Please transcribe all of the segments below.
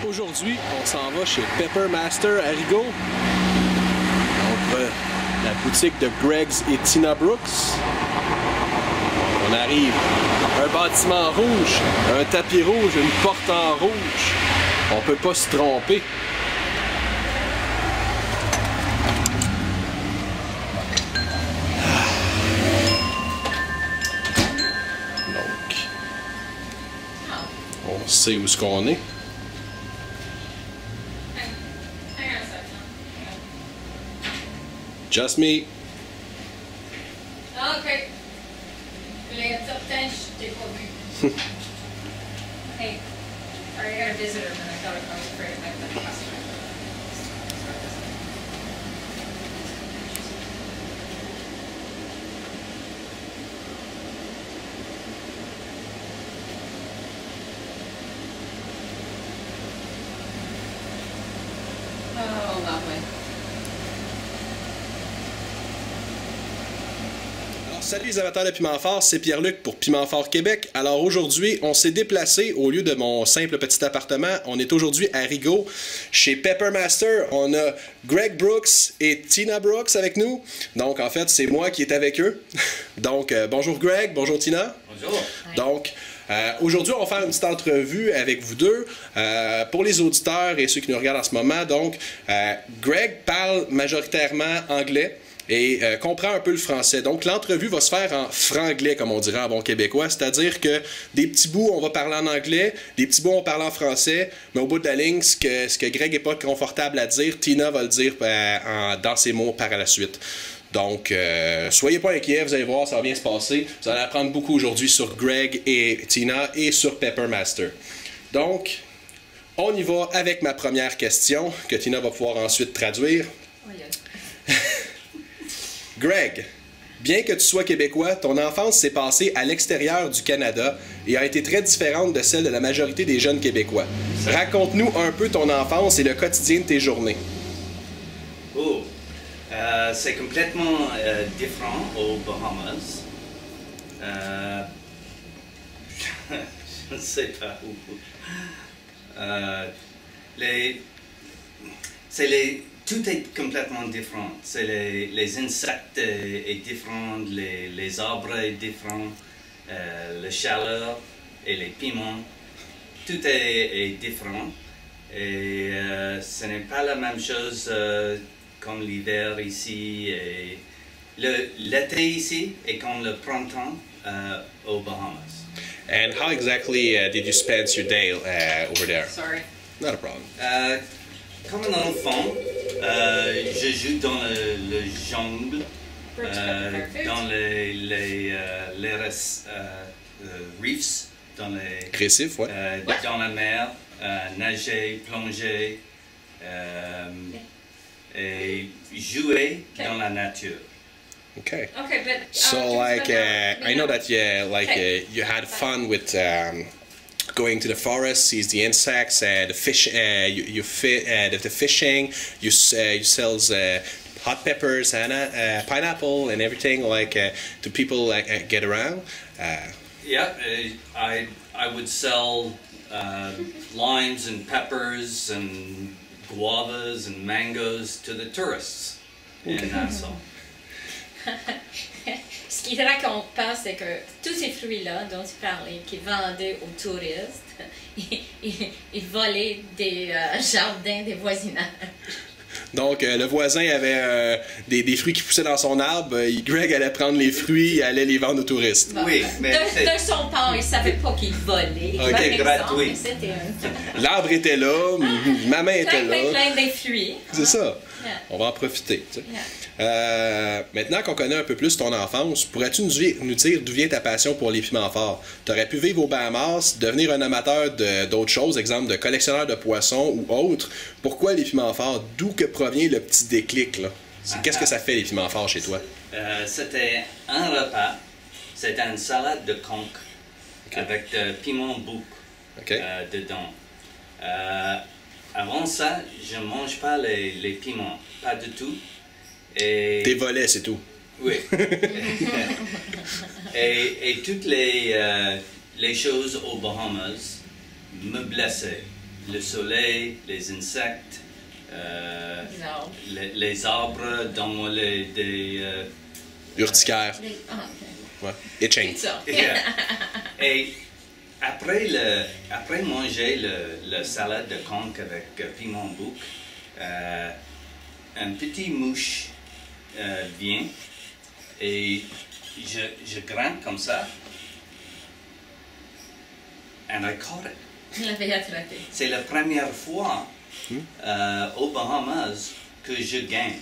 Aujourd'hui, on s'en va chez Pepper Master à Rigaud. Donc, la boutique de Greg's et Tina Brooks. On arrive. Un bâtiment rouge, un tapis rouge, une porte en rouge. On peut pas se tromper. Donc, on sait où est-ce qu'on est. Just me. Ah, OK. Les top 10, je t'ai pas vu. Hey, I got a visitor, and I thought I was afraid it might be a customer. Oh, lovely. Salut les amateurs de Piment Fort, c'est Pierre-Luc pour Piment Fort Québec. Alors aujourd'hui, on s'est déplacé au lieu de mon simple petit appartement. On est aujourd'hui à Rigaud, chez Pepper Master. On a Greg Brooks et Tina Brooks avec nous. Donc en fait, c'est moi qui est avec eux. Donc bonjour Greg, bonjour Tina. Bonjour. Donc aujourd'hui, on va faire une petite entrevue avec vous deux. Pour les auditeurs et ceux qui nous regardent en ce moment, donc Greg parle majoritairement anglais et comprend un peu le français. Donc l'entrevue va se faire en franglais, comme on dirait en bon québécois, c'est-à-dire que des petits bouts, on va parler en anglais, des petits bouts, on va parler en français, mais au bout de la ligne, ce que Greg n'est pas confortable à dire, Tina va le dire dans ses mots par la suite. Donc, soyez pas inquiets, vous allez voir, ça va bien se passer. Vous allez apprendre beaucoup aujourd'hui sur Greg et Tina et sur Pepper Master. Donc, on y va avec ma première question, que Tina va pouvoir ensuite traduire. Oh, yeah. Greg, bien que tu sois québécois, ton enfance s'est passée à l'extérieur du Canada et a été très différente de celle de la majorité des jeunes Québécois. Raconte-nous un peu ton enfance et le quotidien de tes journées. Oh, c'est complètement différent aux Bahamas. Je ne sais pas où. Tout est complètement différent. C'est les insectes est différent, les arbres sont différents, la chaleur et les piments. Tout est différent. Et ce n'est pas la même chose comme l'hiver ici. L'été ici est comme le printemps aux Bahamas. And how exactly did you spend your day over there? Sorry. Not a problem. Comme un enfant, je joue dans le jungle, dans les reefs, dans les Récif, ouais. dans la mer, nager, plonger et jouer dans la nature. Okay. Okay, but So, like, I know that you had fun with going to the forest, sees the insects, the fish, the fishing. You sell hot peppers and pineapple and everything. Like, do people get around? Yeah, I would sell limes and peppers and guavas and mangoes to the tourists in Nassau. Ce qu'il raconte pas, c'est que tous ces fruits-là dont tu parlais, qu'ils vendaient aux touristes, ils volaient des jardins des voisinages. Donc, le voisin avait des fruits qui poussaient dans son arbre. Greg allait prendre les fruits et allait les vendre aux touristes. Bon, Oui, mais de son part, il savait pas qu'il volait. Ok, par exemple, gratuit. mais c'était L'arbre était là, ma main était là. plein des fruits. C'est ça. Yeah. On va en profiter. Tu sais. Yeah. Maintenant qu'on connaît un peu plus ton enfance, pourrais-tu nous dire d'où vient ta passion pour les piments forts? Tu aurais pu vivre aux Bahamas, devenir un amateur d'autres choses, exemple de collectionneur de poissons ou autre. Pourquoi les piments forts? D'où que provient le petit déclic, là? Qu'est-ce que ça fait, les piments forts, chez toi? C'était un repas. C'était une salade de conque avec de piment bouc dedans. Avant ça, je ne mange pas les piments, pas du tout. Et Tes volets, c'est tout. oui. et toutes les choses aux Bahamas me blessaient. le soleil, les insectes, les arbres dans des Urticaire. Ah, ok. Ouais. Itching. C'est ça. Yeah. Et après manger le salade de conque avec piment bouc, un petit mouche vient et je grimpe comme ça. And I caught it. Je l'avais attrapé. C'est la première fois aux Bahamas que je gagne.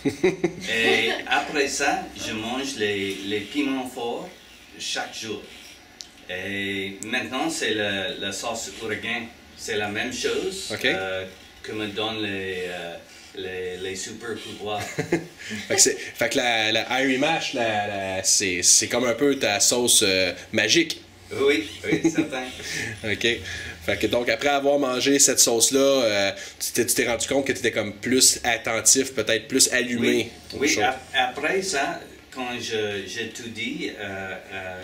Et après ça, je mange les piments forts chaque jour. Et maintenant, c'est la sauce ouragan. C'est la même chose que me donnent les super pouvoirs. fait que la Irie Mash, c'est comme un peu ta sauce magique. Oui, certain. OK. Fait que donc, après avoir mangé cette sauce-là, tu t'es rendu compte que tu étais comme plus attentif, peut-être plus allumé. Oui, après ça, quand j'étudie à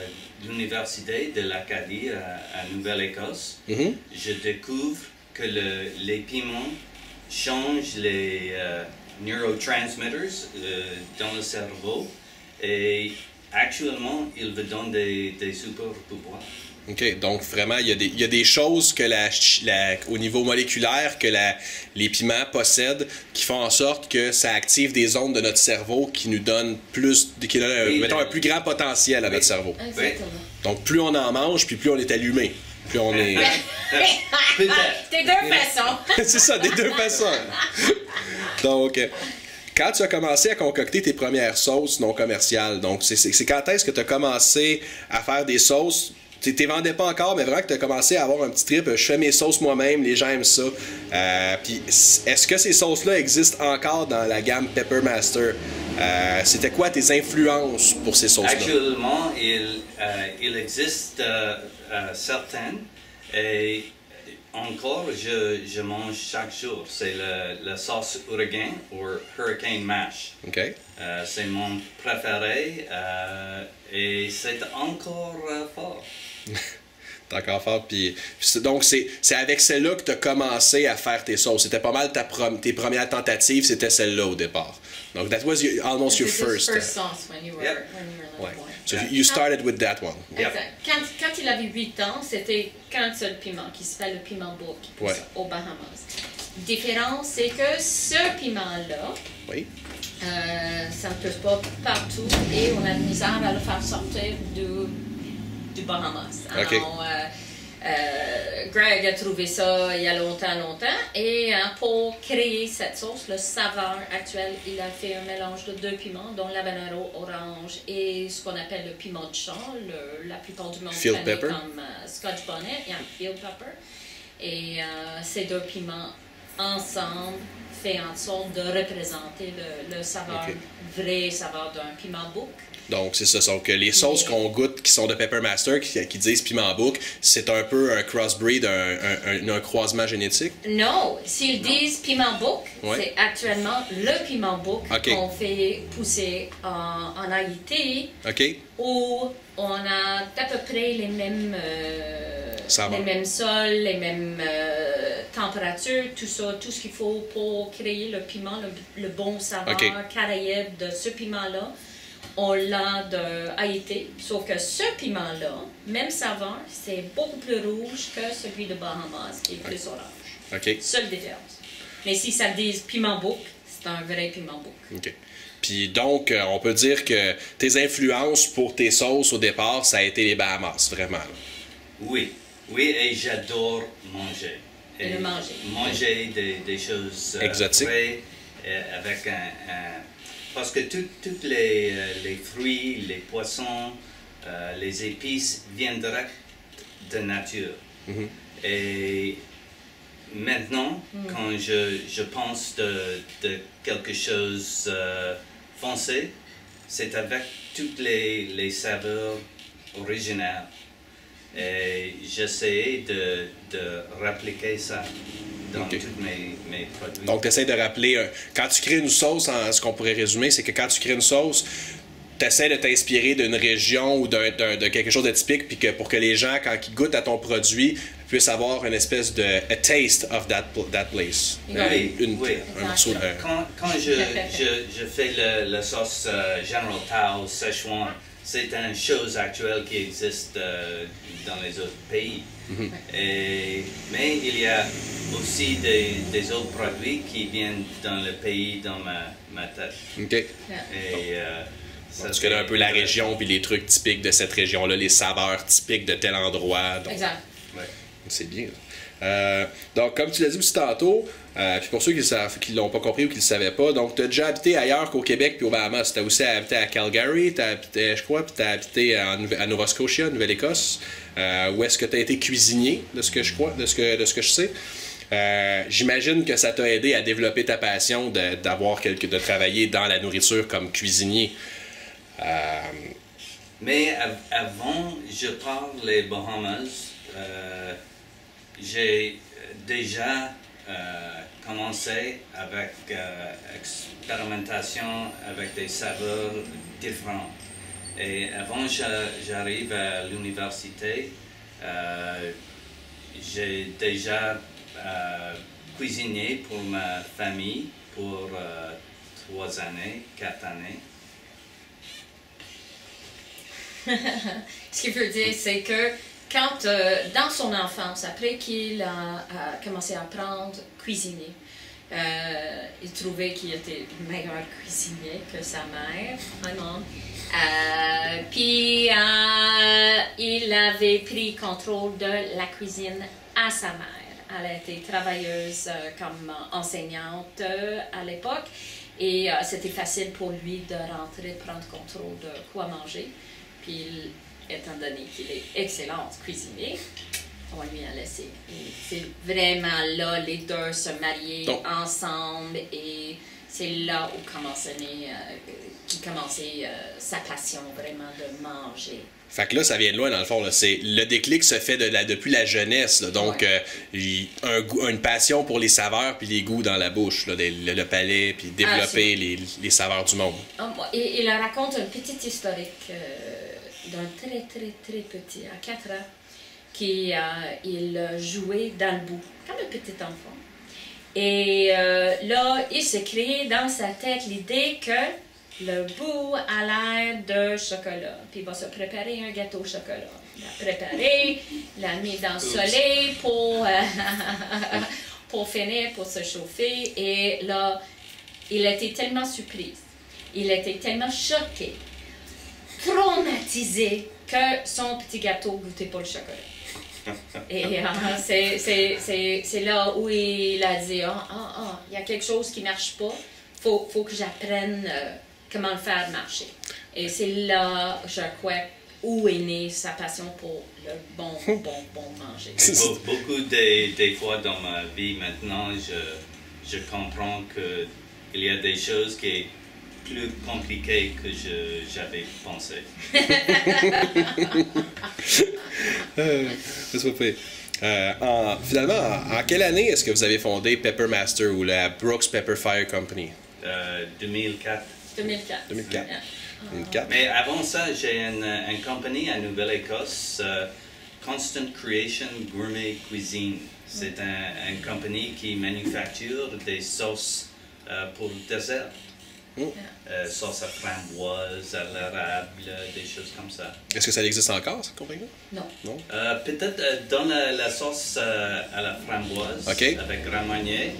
l'université de l'Acadie à Nouvelle-Écosse, je découvre que les piments changent les neurotransmitters dans le cerveau et actuellement, ils me donnent des super pouvoirs. OK, donc vraiment, il y a des choses que au niveau moléculaire que les piments possèdent qui font en sorte que ça active des ondes de notre cerveau qui nous donnent mettons, un plus grand potentiel à notre cerveau. Exactement. Donc plus on en mange, puis plus on est allumé. Plus on est... Peut-être. Des deux façons. C'est ça, des deux façons. Donc... Quand tu as commencé à concocter tes premières sauces non commerciales, donc c'est quand est-ce que tu as commencé à faire des sauces? Tu ne vendais pas encore, mais vraiment que tu as commencé à avoir un petit trip. Je fais mes sauces moi-même, les gens aiment ça. Puis est-ce que ces sauces-là existent encore dans la gamme Pepper Master? C'était quoi tes influences pour ces sauces-là? Actuellement, il existe certaines. Et encore, je mange chaque jour. C'est la sauce ouragan ou Hurricane Mash. OK. C'est mon préféré et c'est encore fort. T'es encore fort. Donc, c'est avec celle-là que tu as commencé à faire tes sauces. C'était pas mal tes premières tentatives, c'était celle-là au départ. Donc, that was almost your first sauce when you were ouais. So you started with that one. Exact. Quand il avait 8 ans, c'était qu'un seul piment qui s'appelle le piment bouc qui pousse aux Bahamas. Différence, c'est que ce piment-là, ça ne pousse pas partout et on a de misère à le faire sortir du Bahamas. Alors, Greg a trouvé ça il y a longtemps et pour créer cette sauce, le saveur actuel, il a fait un mélange de 2 piments, dont l'habanero orange et ce qu'on appelle le piment de champ, la plupart du monde Field pepper comme Scotch bonnet et un field pepper. Et ces 2 piments ensemble fait en sorte de représenter le saveur, vrai saveur d'un piment bouc. Donc, c'est ça. Donc, les sauces qu'on goûte qui sont de Pepper Master, qui disent piment bouc, c'est un peu un crossbreed, un croisement génétique? Non. S'ils disent piment bouc, c'est actuellement le piment bouc qu'on fait pousser en Haïti, où on a à peu près les mêmes sols, les mêmes températures, tout ça, tout ce qu'il faut pour créer le piment, le bon saveur caraïbe de ce piment-là. On l'a de Haïti, sauf que ce piment-là, même saveur, c'est beaucoup plus rouge que celui de Bahamas, qui est plus orange. Seule différence. Mais si ça dit piment bouc, c'est un vrai piment bouc. Puis donc, on peut dire que tes influences pour tes sauces au départ, ça a été les Bahamas, vraiment. Oui, et j'adore manger. Et manger. Manger des choses exotiques. Avec parce que tous les fruits, les poissons, les épices viennent direct de nature. Et maintenant, quand je pense de quelque chose foncé, c'est avec toutes les saveurs originales. Et j'essaie de répliquer ça dans tous mes produits. Donc, tu essaies de rappeler, quand tu crées une sauce, ce qu'on pourrait résumer, c'est que quand tu crées une sauce, tu essaies de t'inspirer d'une région ou de quelque chose de typique, puis que pour que les gens, quand ils goûtent à ton produit, puissent avoir une espèce de a taste of that place. Oui, oui. Un morceau de... Quand je fais la sauce General Tao Szechuan, c'est une chose actuelle qui existe dans les autres pays. Mais il y a aussi des autres produits qui viennent dans le pays, dans ma tête. OK. Et, tu connais un peu la région puis les trucs typiques de cette région-là, les saveurs typiques de tel endroit. Donc, exact. Ouais. C'est bien. Donc, comme tu l'as dit aussi tantôt, puis pour ceux qui l'ont pas compris ou qui le savaient pas, donc tu as déjà habité ailleurs qu'au Québec puis aux Bahamas. Tu as aussi habité à Calgary, tu as habité, je crois, puis tu as habité à Nova Scotia, Nouvelle-Écosse, où est-ce que tu as été cuisinier, de ce que je crois, de ce que je sais. J'imagine que ça t'a aidé à développer ta passion de travailler dans la nourriture comme cuisinier. Mais avant, je parle les Bahamas. J'ai déjà commencé avec expérimentation avec des saveurs différentes. Et avant j'arrive à l'université, j'ai déjà cuisiné pour ma famille pour 3 années, 4 années. Ce qu'il veut dire, c'est que quand, dans son enfance, après qu'il a commencé à apprendre à cuisiner, il trouvait qu'il était meilleur cuisinier que sa mère, vraiment. Puis il avait pris contrôle de la cuisine à sa mère. Elle a été travailleuse comme enseignante à l'époque et c'était facile pour lui de rentrer, prendre contrôle de quoi manger. Puis, étant donné qu'il est excellent cuisinier, on lui a laissé. Et c'est vraiment là, les deux se mariaient ensemble et c'est là où commençait sa passion vraiment de manger. Fait que là, ça vient de loin, dans le fond. Là. Le déclic se fait depuis la jeunesse. Là. Donc, une passion pour les saveurs puis les goûts dans la bouche, là, le palais, puis développer les saveurs du monde. Et il raconte une petite historique d'un très, très, très petit, à 4 ans, qu'il jouait dans le bout, comme un petit enfant. Et là, il s'est créé dans sa tête l'idée que le bout a l'air de chocolat. Puis il va se préparer un gâteau au chocolat. Il l'a préparé, il l'a mis dans le soleil pour finir, pour se chauffer. Et là, il était tellement surpris, il était tellement choqué, traumatisé, que son petit gâteau ne goûtait pas le chocolat. Et c'est là où il a dit, il y a quelque chose qui ne marche pas, faut que j'apprenne comment le faire marcher. Et c'est là, je crois, où est née sa passion pour le bon manger. Beaucoup des fois dans ma vie maintenant, je comprends qu'il y a des choses qui sont plus compliquées que j'avais pensé. Finalement, en quelle année est-ce que vous avez fondé Pepper Master ou la Brooks Pepper Fire Company? 2004. 2004. Mais avant ça, j'ai une compagnie à Nouvelle-Écosse, Constant Creation Gourmet Cuisine. C'est une compagnie qui manufacture des sauces pour le dessert. Sauce à framboise, à l'érable, des choses comme ça. Est-ce que ça existe encore, cette compagnie-là? Non. Peut-être dans la sauce à la framboise, avec Grand Marnier,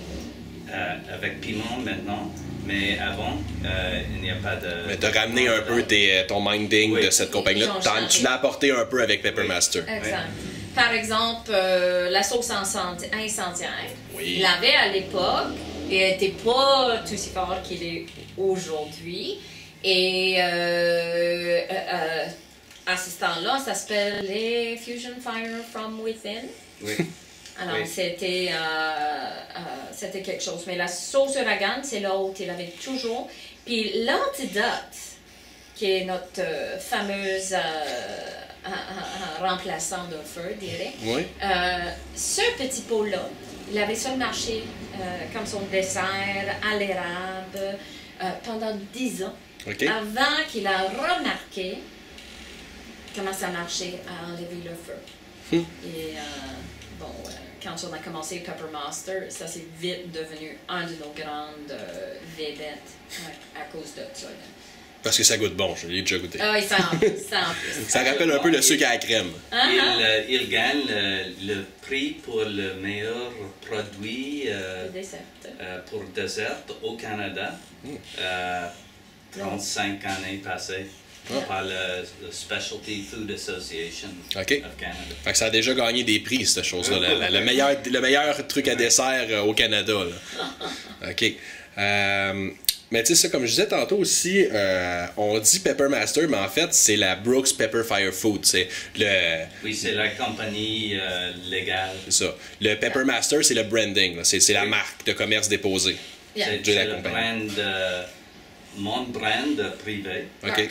avec piment maintenant. Mais avant, il n'y a pas de... Mais tu as ramené un peu ton minding de cette compagnie-là. Tu l'as apporté un peu avec Pepper Master. Exact. Par exemple, la sauce incendiaire. Il l'avait à l'époque et elle n'était pas tout si fort qu'il est aujourd'hui. Et à ce temps-là, ça s'appelait Fusion Fire from Within. Oui. Alors, c'était quelque chose. Mais la sauce ouragan, c'est là où il avait toujours. Puis l'antidote, qui est notre fameuse remplaçant de feu, dirais. Ce petit pot-là, il avait sur le marché comme son dessert à l'érable pendant 10 ans. Okay. Avant qu'il a remarqué comment ça marchait à enlever le feu. Et quand on a commencé Pepper Master, ça s'est vite devenu un de nos grandes vedettes à cause de ça. Parce que ça goûte bon, je l'ai déjà goûté. Ah oui, ça en plus. Ça rappelle un peu le sucre à la crème. Il gagne le prix pour le meilleur produit pour dessert au Canada. 35 années passées par le Specialty Food Association of Canada. Fait que ça a déjà gagné des prix, cette chose-là. Le meilleur truc à dessert au Canada. Là. OK. Mais tu sais, ça, comme je disais tantôt aussi, on dit Pepper Master, mais en fait, c'est la Brooks Pepper Fire Food. Oui, c'est la compagnie légale. C'est ça. Le Pepper Master, c'est le branding. C'est la marque de commerce déposée. C'est le brand, mon brand privé. OK.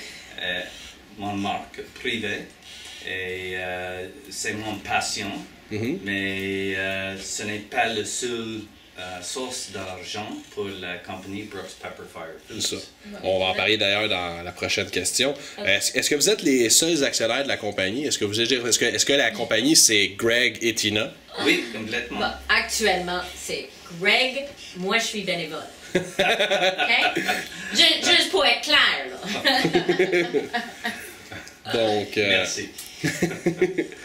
Mon marque privée. Et c'est mon passion. Mais ce n'est pas le seul source d'argent pour la compagnie Brooks Pepper Fire Foods. C'est ça. On va en parler d'ailleurs dans la prochaine question. Est-ce que vous êtes les seuls actionnaires de la compagnie? Est-ce que la compagnie, c'est Greg et Tina? Oui, complètement. Bon, actuellement, c'est Greg, moi je suis bénévole. OK? Juste pour être clair, là. Donc, merci.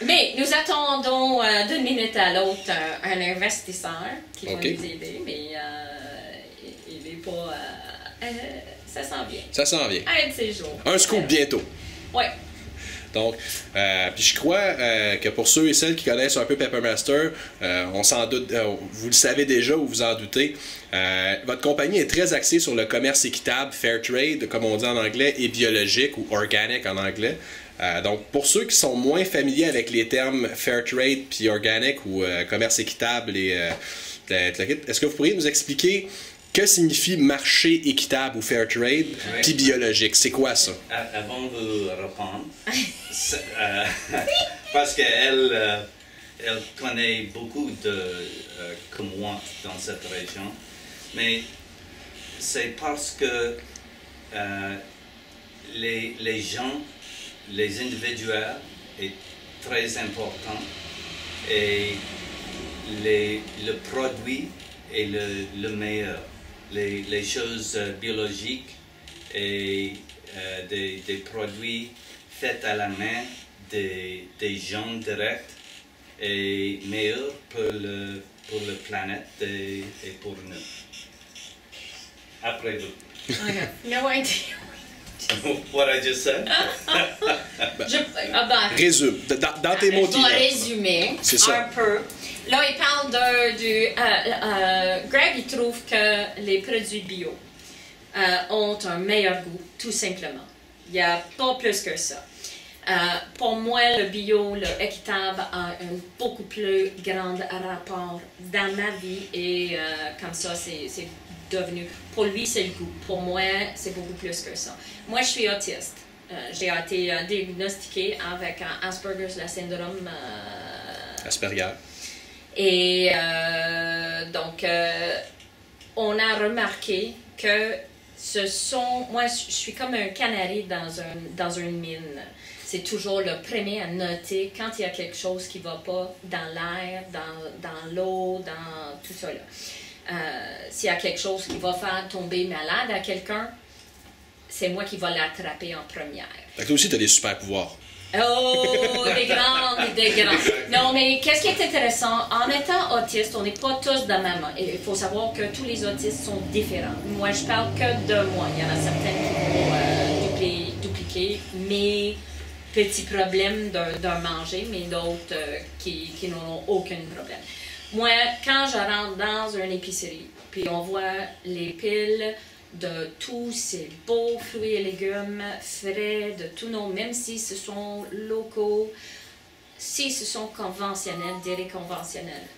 Mais nous attendons d'une minute à l'autre un investisseur qui va nous aider, mais il n'est pas... ça s'en vient. Ça s'en vient. Un de ces jours. Un scoop bientôt. Oui. Donc, puis je crois que pour ceux et celles qui connaissent un peu Pepper Master, on s'en doute, vous le savez déjà ou vous en doutez, votre compagnie est très axée sur le commerce équitable, fair trade, comme on dit en anglais, et biologique ou organic en anglais. Donc, pour ceux qui sont moins familiers avec les termes fair trade puis organic ou commerce équitable est-ce que vous pourriez nous expliquer que signifie marché équitable ou fair trade puis biologique? C'est quoi ça? Avant de répondre, parce qu'elle elle connaît beaucoup comme moi dans cette région, mais c'est parce que les gens, les individuels est très important et le produit est le meilleur. Les choses biologiques et des produits faits à la main, des gens directs et meilleurs pour la planète et pour nous. Après vous. No idea. What I just said? Résume. Dans tes mots je vais résumer un peu. Là, il parle Greg, il trouve que les produits bio ont un meilleur goût, tout simplement. Il n'y a pas plus que ça. Pour moi, le bio, le équitable a un beaucoup plus grand rapport dans ma vie et comme ça, c'est devenu... Pour lui, c'est le goût. Pour moi, c'est beaucoup plus que ça. Moi, je suis autiste. J'ai été diagnostiquée avec un Asperger's, le syndrome... Asperger. Et donc, on a remarqué que moi, je suis comme un canari dans une mine. C'est toujours le premier à noter quand il y a quelque chose qui ne va pas dans l'air, dans l'eau, dans tout ça. S'il y a quelque chose qui va faire tomber malade à quelqu'un, c'est moi qui va l'attraper en première. Fait que toi aussi, tu as des super pouvoirs. Oh, des grands. Non, mais qu'est-ce qui est intéressant, en étant autiste, on n'est pas tous de même. Et il faut savoir que tous les autistes sont différents. Moi, je parle que de moi. Il y en a certains qui vont dupliquer mes petits problèmes d'un manger, mais d'autres qui n'ont aucun problème. Moi, quand je rentre dans une épicerie, puis on voit les piles de tous ces beaux fruits et légumes frais, de tous nos, même si ce sont locaux, si ce sont conventionnels, conventionnels.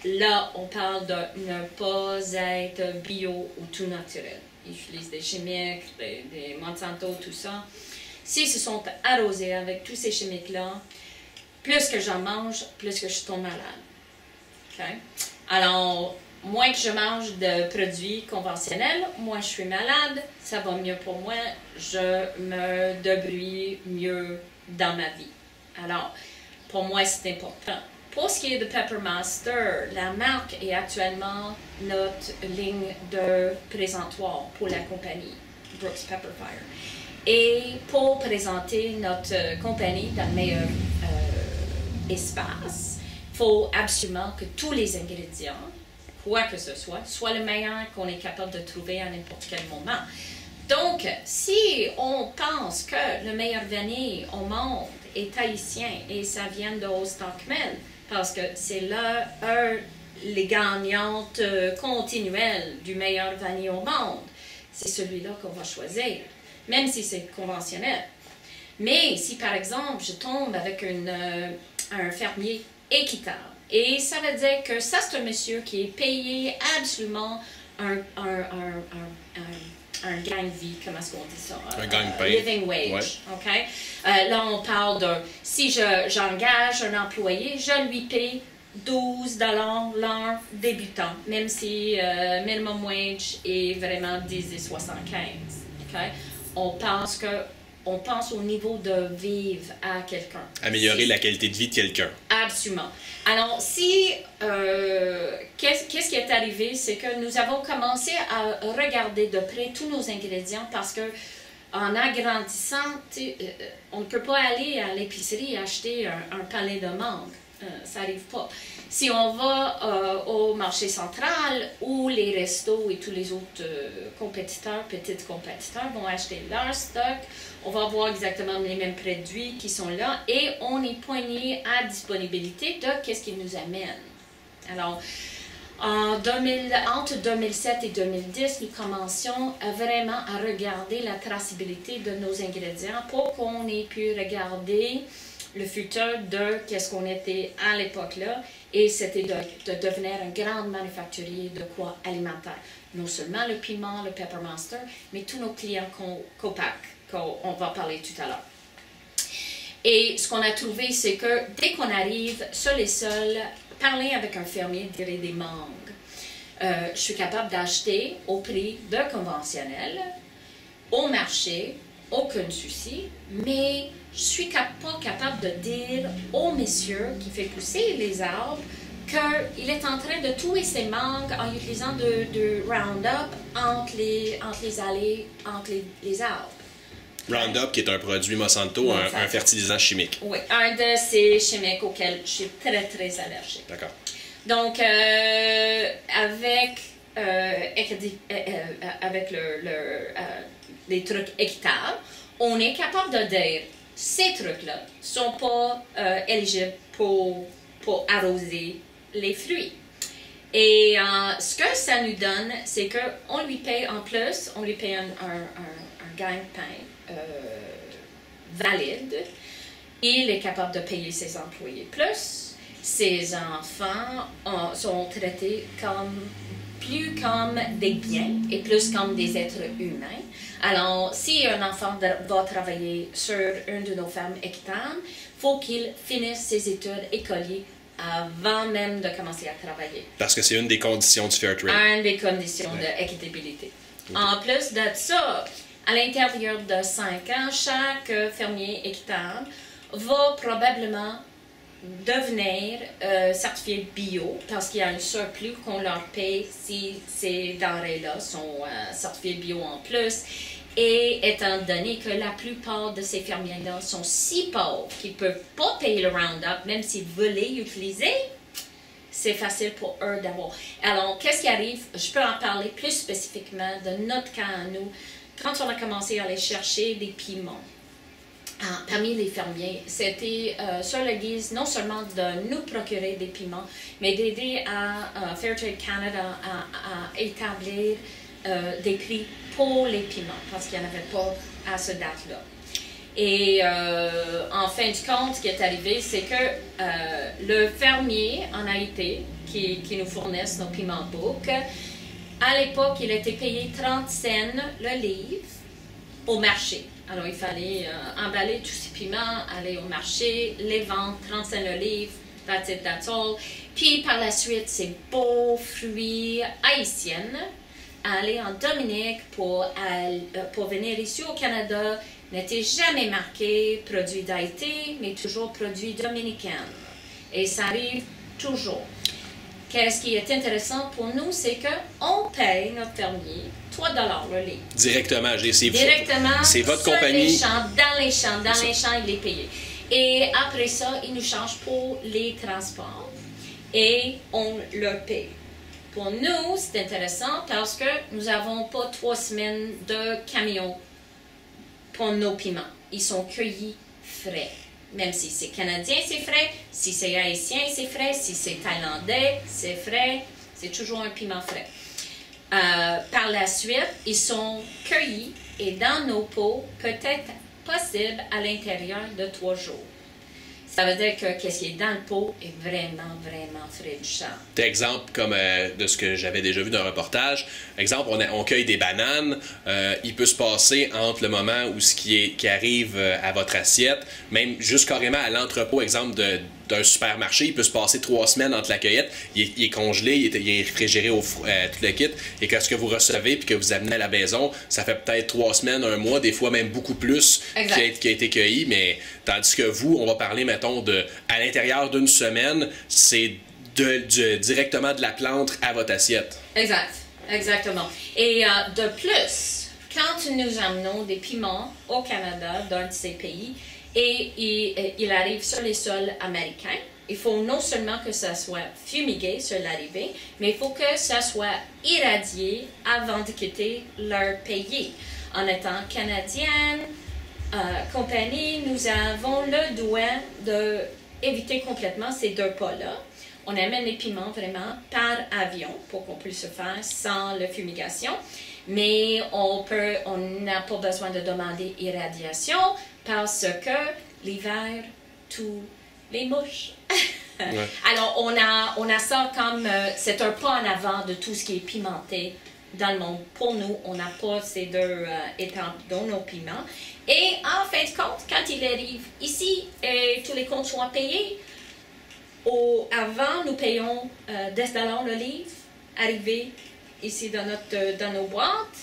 Là, on parle de ne pas être bio ou tout naturel. Ils utilisent des chimiques, des Monsanto, tout ça. Si ce sont arrosés avec tous ces chimiques-là, plus que j'en mange, plus que je tombe malade. Okay? Alors, moins que je mange de produits conventionnels, moins je suis malade, ça va mieux pour moi, je me débrouille mieux dans ma vie. Alors, pour moi, c'est important. Pour ce qui est de Pepper Master, la marque est actuellement notre ligne de présentoir pour la compagnie Brooks Pepper Fire. Et pour présenter notre compagnie dans le meilleur espace, il faut absolument que tous les ingrédients, quoi que ce soit, soient le meilleur qu'on est capable de trouver à n'importe quel moment. Donc, si on pense que le meilleur vanille au monde est haïtien et ça vient de Haut-Stockman, parce que c'est là les gagnantes continuelles du meilleur vanille au monde, c'est celui-là qu'on va choisir, même si c'est conventionnel. Mais si par exemple je tombe avec un fermier équitable, et ça veut dire que ça c'est un monsieur qui est payé absolument un gain de vie, comment est-ce qu'on dit ça? Un gain-pain. Living wage, ouais. OK? Là, on parle de, si j'engage un employé, je lui paye 12 $ l'heure débutant, même si minimum wage est vraiment 10,75. OK? On pense au niveau de vivre à quelqu'un. Améliorer la qualité de vie de quelqu'un. Absolument. Alors, qu'est-ce qui est arrivé, c'est que nous avons commencé à regarder de près tous nos ingrédients parce que en agrandissant, on ne peut pas aller à l'épicerie acheter un palais de mangue. Ça n'arrive pas. Si on va au marché central où les restos et tous les autres petits compétiteurs vont acheter leur stock, on va voir exactement les mêmes produits qui sont là et on est poigné à disponibilité de qu'est-ce qui nous amène. Alors, entre 2007 et 2010, nous commencions vraiment à regarder la traçabilité de nos ingrédients pour qu'on ait pu regarder le futur de qu'est-ce qu'on était à l'époque-là, et c'était de devenir un grand manufacturier de quoi alimentaire. Non seulement le piment, le Pepper Master, mais tous nos clients Copac, qu'on va parler tout à l'heure. Et ce qu'on a trouvé, c'est que dès qu'on arrive seul et seul, parler avec un fermier dirait des mangues. Je suis capable d'acheter au prix de conventionnel, au marché, aucun souci, mais je suis pas capable de dire au monsieur qui fait pousser les arbres qu'il est en train de tuer ses mangues en utilisant de Roundup entre les allées, entre les arbres. Roundup, qui est un produit Monsanto, un fertilisant chimique. Oui, un de ces chimiques auxquels je suis très, très allergique. D'accord. Donc, avec les trucs équitables, on est capable de dire ces trucs-là ne sont pas éligibles pour arroser les fruits. Et ce que ça nous donne, c'est qu'on lui paye en plus, on lui paye un gagne-pain valide. Il est capable de payer ses employés plus. Ses enfants sont traités plus comme des biens et plus comme des êtres humains. Alors, si un enfant va travailler sur une de nos fermes équitables, il faut qu'il finisse ses études écolières avant même de commencer à travailler. Parce que c'est une des conditions du fair trade. Une des conditions d'équitabilité. En plus de ça, à l'intérieur de 5 ans, chaque fermier équitable va probablement devenir certifié bio parce qu'il y a un surplus qu'on leur paye si ces denrées-là sont certifiées bio en plus. Et étant donné que la plupart de ces fermiers-là sont si pauvres qu'ils ne peuvent pas payer le Roundup, même s'ils voulaient l'utiliser, c'est facile pour eux d'avoir. Alors, qu'est-ce qui arrive? Je peux en parler plus spécifiquement de notre cas à nous. Quand on a commencé à aller chercher des piments parmi les fermiers, c'était sur la guise non seulement de nous procurer des piments, mais d'aider à Fairtrade Canada à établir des prix pour les piments, parce qu'il n'y en avait pas à ce date-là. Et en fin de compte, ce qui est arrivé, c'est que le fermier en Haïti, qui nous fournisse nos piments Book, à l'époque, il était payé 30 cents le livre au marché. Alors, il fallait emballer tous ces piments, aller au marché, les vendre, 30 cents le livre, That's it, that's all. Puis par la suite, c'est beaux fruits haïtiens. Aller en Dominique pour venir ici au Canada n'était jamais marqué produit d'Haïti, mais toujours produit dominicain. Et ça arrive toujours. Qu'est-ce qui est intéressant pour nous, c'est qu'on paye notre fermier 3 $ le livre. Directement, Directement, c'est votre sur compagnie. Les champs, dans les champs, il est payé. Et après ça, il nous charge pour les transports et on leur paye. Pour nous, c'est intéressant parce que nous n'avons pas 3 semaines de camion pour nos piments. Ils sont cueillis frais. Même si c'est canadien, c'est frais. Si c'est haïtien, c'est frais. Si c'est thaïlandais, c'est frais. C'est toujours un piment frais. Par la suite, ils sont cueillis et dans nos pots, peut-être possible à l'intérieur de 3 jours. Ça veut dire que ce qui est dans le pot est vraiment, vraiment frais du champ. Exemple comme de ce que j'avais déjà vu dans un reportage. Exemple, on cueille des bananes. Il peut se passer entre le moment où ce qui arrive à votre assiette, même juste carrément à l'entrepôt, exemple d'un supermarché, il peut se passer 3 semaines entre la cueillette. Il est congelé, il est réfrigéré tout le kit. Et que ce que vous recevez puis que vous amenez à la maison, ça fait peut-être 3 semaines, 1 mois, des fois même beaucoup plus qui a été cueilli. Mais tandis que vous, on va parler, mettons, à l'intérieur d'une semaine, c'est directement de la plante à votre assiette. Exact, exactement. Et de plus, quand nous amenons des piments au Canada, d'un de ces pays, et il arrive sur les sols américains, il faut non seulement que ça soit fumigué sur l'arrivée, mais il faut que ça soit irradié avant de quitter leur pays. En étant canadienne, compagnie, nous avons le droit d'éviter complètement ces 2 pas-là. On amène les piments vraiment par avion pour qu'on puisse le faire sans la fumigation. Mais on n'a pas besoin de demander irradiation parce que l'hiver, tous les mouches. Ouais. Alors, on a ça comme... c'est un pas en avant de tout ce qui est pimenté dans le monde. Pour nous, on n'a pas ces 2 étampes dans nos piments. Et en fin de compte, quand il arrive ici et tous les comptes sont payés, avant, nous payons 10 $ le livre, arrivé ici dans nos boîtes.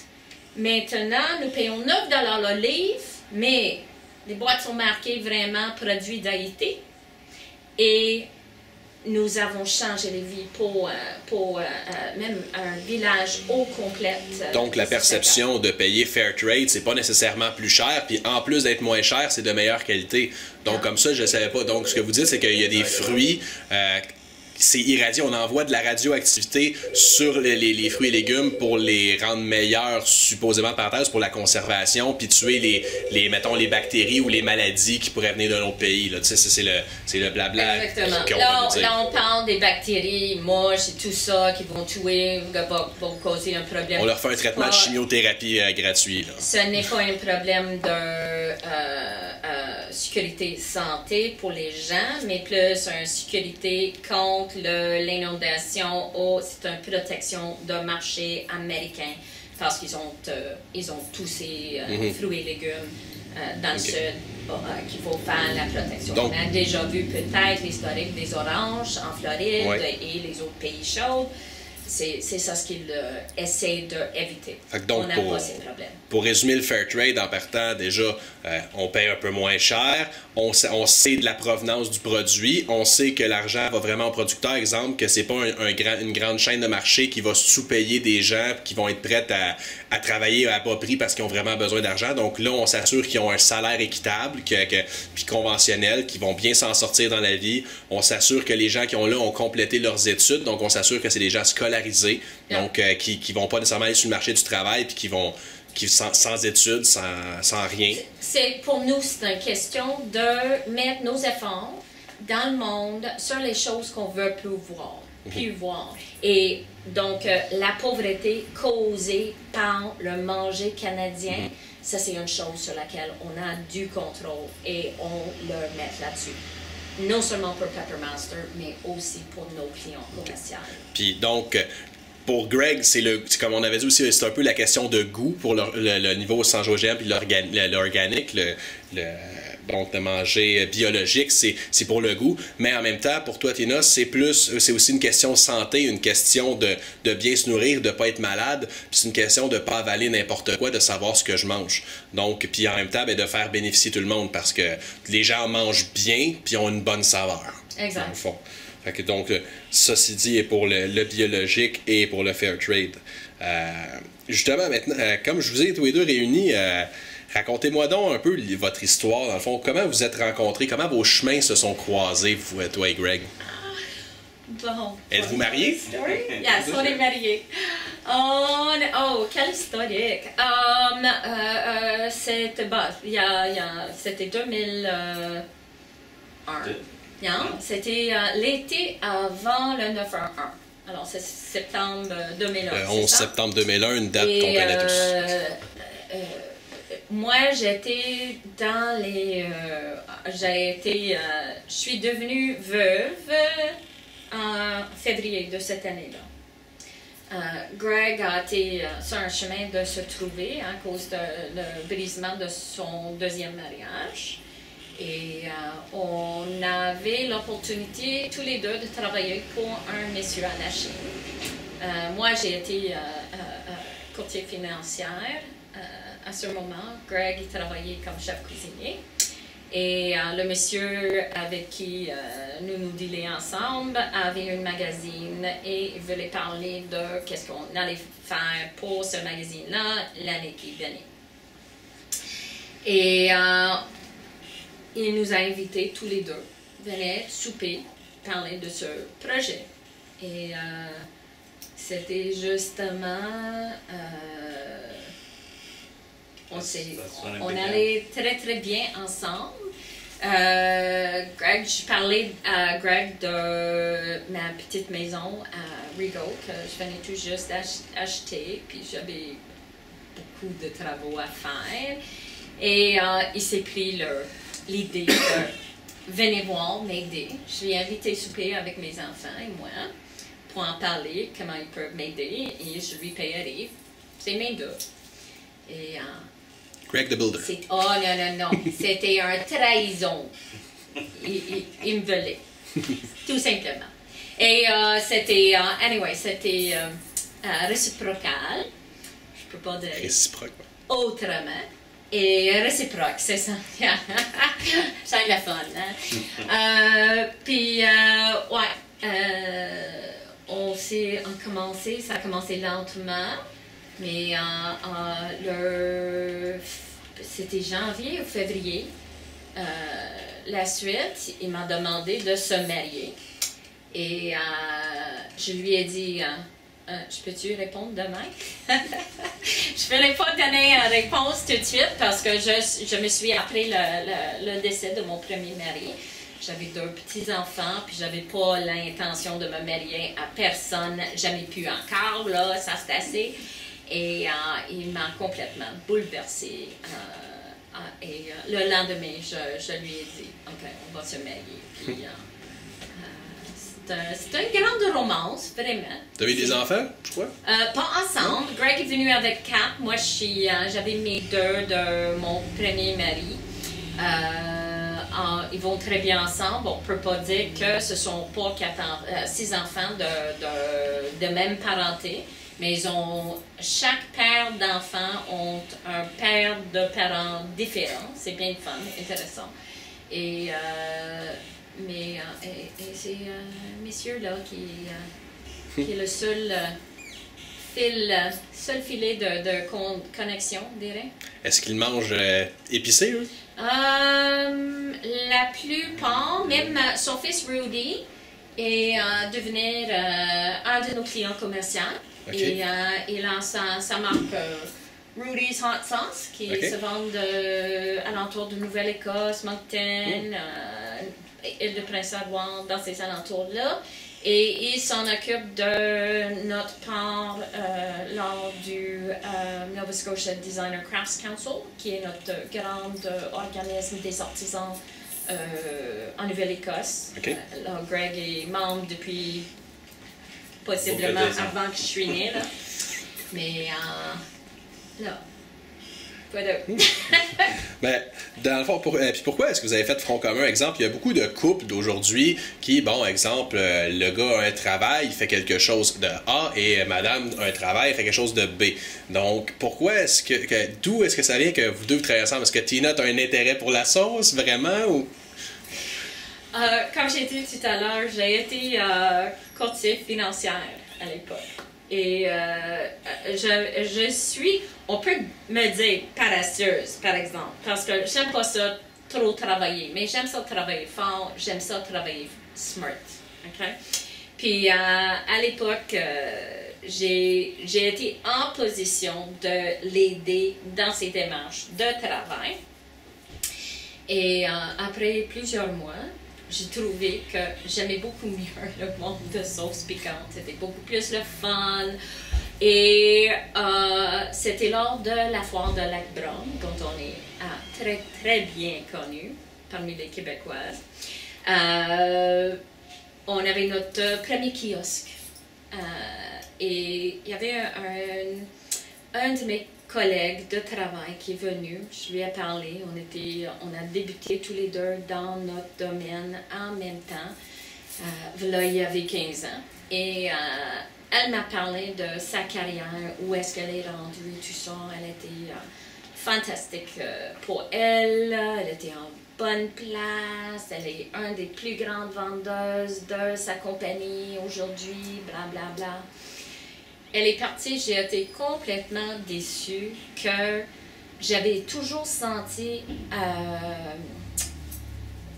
Maintenant, nous payons 9 $ le livre, mais les boîtes sont marquées vraiment produits d'Haïti. Et nous avons changé les vies pour même un village au complet. Donc, la perception de payer fair trade, c'est pas nécessairement plus cher, puis en plus d'être moins cher, c'est de meilleure qualité. Donc, comme ça, je ne savais pas. Donc, ce que vous dites, c'est qu'il y a des fruits, c'est irradié, on envoie de la radioactivité sur les fruits et légumes pour les rendre meilleurs, supposément, parenthèse, pour la conservation, puis tuer mettons, les bactéries ou les maladies qui pourraient venir d'un autre pays. Là. Tu sais, c'est le blabla. Exactement. Là, on parle des bactéries, mouches et tout ça qui vont tuer, vont causer un problème. On leur fait un traitement de chimiothérapie gratuit. Là. Ce n'est pas un problème de sécurité santé pour les gens, mais plus une sécurité contre l'inondation. C'est une protection de marché américain parce qu'ils ont tous ces fruits et légumes dans le sud qu'il faut faire la protection. Donc, on a déjà vu peut-être l'historique des oranges en Floride et les autres pays chauds. C'est ça ce qu'ils essaient d'éviter. On n'a pas ces problèmes. Pour résumer le fair trade, en partant, déjà, on paye un peu moins cher, on sait de la provenance du produit, on sait que l'argent va vraiment au producteur, exemple, que c'est pas une grande chaîne de marché qui va sous-payer des gens qui vont être prêts à travailler à bas prix parce qu'ils ont vraiment besoin d'argent. Donc là, on s'assure qu'ils ont un salaire équitable puis conventionnel, qu'ils vont bien s'en sortir dans la vie. On s'assure que les gens qui ont là ont complété leurs études, donc on s'assure que c'est des gens scolarisés, donc qui vont pas nécessairement aller sur le marché du travail puis qui sans études, sans rien. Pour nous, c'est une question de mettre nos efforts dans le monde sur les choses qu'on veut plus voir. Et donc, la pauvreté causée par le manger canadien, ça c'est une chose sur laquelle on a du contrôle et on le met là-dessus. Non seulement pour Peppermaster, mais aussi pour nos clients commerciaux. Puis donc, pour Greg, c'est comme on avait dit aussi, c'est un peu la question de goût pour le niveau sans OGM puis l'organique, bon, de manger biologique, c'est pour le goût, mais en même temps, pour toi, Tina, c'est aussi une question de santé, une question de bien se nourrir, de pas être malade, puis c'est une question de pas avaler n'importe quoi, de savoir ce que je mange. Donc, puis en même temps, ben, de faire bénéficier tout le monde, parce que les gens mangent bien, puis ont une bonne saveur. Exact. Dans le fond. Fait que donc, ceci dit, est pour le biologique et pour le fair trade. Justement, maintenant, comme je vous ai tous les deux réunis, racontez-moi donc un peu votre histoire, dans le fond. Comment vous êtes rencontrés? Comment vos chemins se sont croisés, vous, toi et Greg? Bon. Êtes-vous mariés? Yes, on est mariés. Oh, quelle historique. C'était 2001. C'était l'été avant le 9-1-1. Alors, c'est septembre 2001. Le 11 septembre 2001, une date qu'on connaît tous. Moi, j'étais dans les... je suis devenue veuve en février de cette année-là. Greg a été sur un chemin de se trouver à cause du brisement de son deuxième mariage. Et on avait l'opportunité tous les deux de travailler pour un monsieur à la Chine. Moi, j'ai été courtier financière à ce moment. Greg il travaillait comme chef cuisinier. Et le monsieur avec qui nous dealions ensemble avait une magazine et il voulait parler de qu'est-ce qu'on allait faire pour ce magazine-là l'année qui venait. Et il nous a invités tous les deux, venir souper, parler de ce projet. Et c'était justement... on allait très très bien ensemble. Je parlais à Greg de ma petite maison à Rigaud que je venais tout juste d'acheter, puis j'avais beaucoup de travaux à faire. Et il s'est pris l'idée de venir voir, m'aider. Je l'ai invité à souper avec mes enfants et moi pour en parler, comment ils peuvent m'aider, et je lui payerai ses mains d'œuvre. Et Greg the Builder. Oh non, c'était une trahison. Il me volait, tout simplement. Et c'était, c'était réciprocal. Je peux pas dire réciproque. autrement. Et réciproque, c'est ça. C'est la fun, hein? Puis, ça a commencé lentement. Mais c'était janvier ou février. La suite, il m'a demandé de se marier. Et je lui ai dit, je peux-tu répondre demain? Je ne voulais pas donner une réponse tout de suite parce que je me suis après le décès de mon premier mari. J'avais 2 petits-enfants, puis j'avais pas l'intention de me marier à personne. Jamais pu encore, là, ça c'est assez. Et il m'a complètement bouleversée. Et le lendemain, je lui ai dit, OK, on va se marier. Puis, c'est une grande romance, vraiment. Tu avais des enfants, je crois? Pas ensemble. Greg est venu avec 4. Moi, j'avais mes 2 de mon premier mari. Ils vont très bien ensemble. On ne peut pas dire que ce ne sont pas 6 enfants de même parenté. Mais chaque père d'enfants ont un père de parents différents. C'est bien fun, intéressant. Et c'est monsieur-là qui est le seul filet de connexion, je dirais. Est-ce qu'ils mangent épicé, eux? La plupart, même son fils Rudy, est devenir un de nos clients commerciaux. Okay. Et il a sa marque Rudy's Hot Sauce qui se vend à l'entour de Nouvelle-Écosse, Moncton, Île-de-Prince-Édouard, dans ces alentours-là. Et il s'en occupe de notre part lors du Nova Scotia Designer Crafts Council, qui est notre grand organisme des artisans en Nouvelle-Écosse. Okay. Greg est membre depuis possiblement avant que je suis née, là. Mais là. quoi d'autre? Ben, dans le fond, puis pourquoi est-ce que vous avez fait front commun? Exemple, il y a beaucoup de couples d'aujourd'hui qui, bon, exemple, le gars a un travail, il fait quelque chose de A et madame a un travail, fait quelque chose de B. Donc, pourquoi est-ce d'où est-ce que ça vient que vous deux vous travaillez ensemble? Est-ce que Tina a un intérêt pour la sauce, vraiment, ou? Comme j'ai dit tout à l'heure, j'ai été courtier financière à l'époque. Et je suis, on peut me dire paresseuse, par exemple, parce que j'aime pas ça trop travailler, mais j'aime ça travailler fort, j'aime ça travailler smart. Okay? Puis à l'époque, j'ai été en position de l'aider dans ses démarches de travail. Et après plusieurs mois, j'ai trouvé que j'aimais beaucoup mieux le monde de sauce piquante. C'était beaucoup plus le fun. Et c'était lors de la foire de Lac-Brome, dont on est très, très bien connu parmi les Québécoises. On avait notre premier kiosque. Et il y avait un de mes collègue de travail qui est venu, je lui ai parlé, on a débuté tous les deux dans notre domaine en même temps, là il y avait 15 ans, et elle m'a parlé de sa carrière, où est-ce qu'elle est rendue, tout ça, elle était fantastique pour elle, elle était en bonne place, elle est une des plus grandes vendeuses de sa compagnie aujourd'hui, bla bla bla. Elle est partie, j'ai été complètement déçue que j'avais toujours senti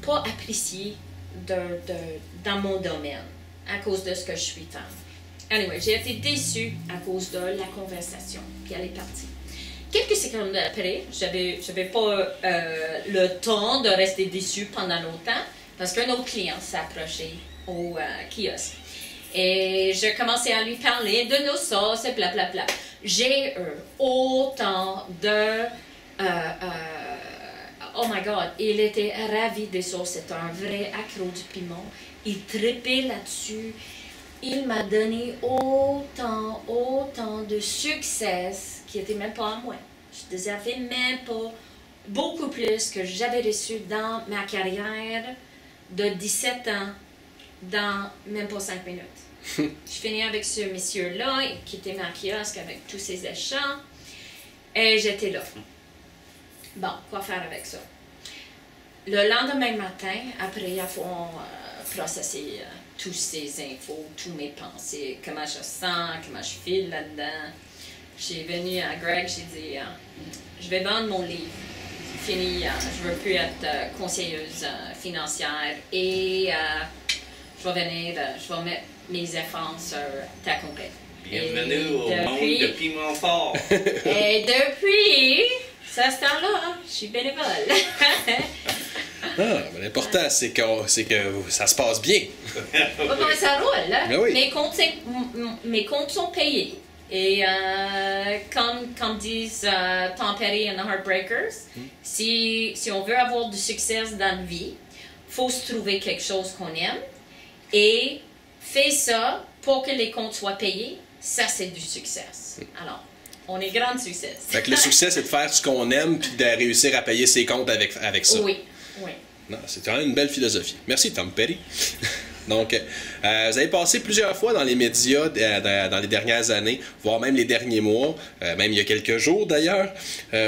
pas appréciée dans mon domaine à cause de ce que je suis femme. Anyway, j'ai été déçue à cause de la conversation, puis elle est partie. Quelques secondes après, j'avais pas le temps de rester déçue pendant longtemps parce qu'un autre client s'est approché au kiosque. Et je commençais à lui parler de nos sauces et blablabla. J'ai eu autant de... oh my God, il était ravi des sauces. C'était un vrai accro du piment. Il tripait là-dessus. Il m'a donné autant de succès qui n'était même pas à moi. Je déservais même pas beaucoup plus que j'avais reçu dans ma carrière de 17 ans dans même pas 5 minutes. Je finis avec ce monsieur-là qui était ma kiosque avec tous ses achats et j'étais là. Bon, quoi faire avec ça? Le lendemain matin, après avoir processé toutes ces infos, toutes mes pensées, comment je sens, comment je file là-dedans, j'ai venu à Greg, j'ai dit, je vais vendre mon livre. Fini, je ne veux plus être conseilleuse financière et je vais venir, je vais mettre mes efforts sur ta compagnie. Bienvenue au monde de piment fort. Et depuis, ça ce temps-là, je suis bénévole. Mais l'important, c'est que ça se passe bien. Ça roule, hein? Oui. Mes comptes sont payés. Et comme disent Tom Petty et The Heartbreakers, si on veut avoir du succès dans la vie, il faut se trouver quelque chose qu'on aime et faire ça pour que les comptes soient payés. Ça, c'est du succès. Alors, on est grand succès. Fait que le succès, c'est de faire ce qu'on aime puis de réussir à payer ses comptes avec ça. Oui, oui. Non, c'est quand même une belle philosophie. Merci, Tom Petty. Donc, vous avez passé plusieurs fois dans les médias dans les dernières années, voire même les derniers mois, même il y a quelques jours d'ailleurs.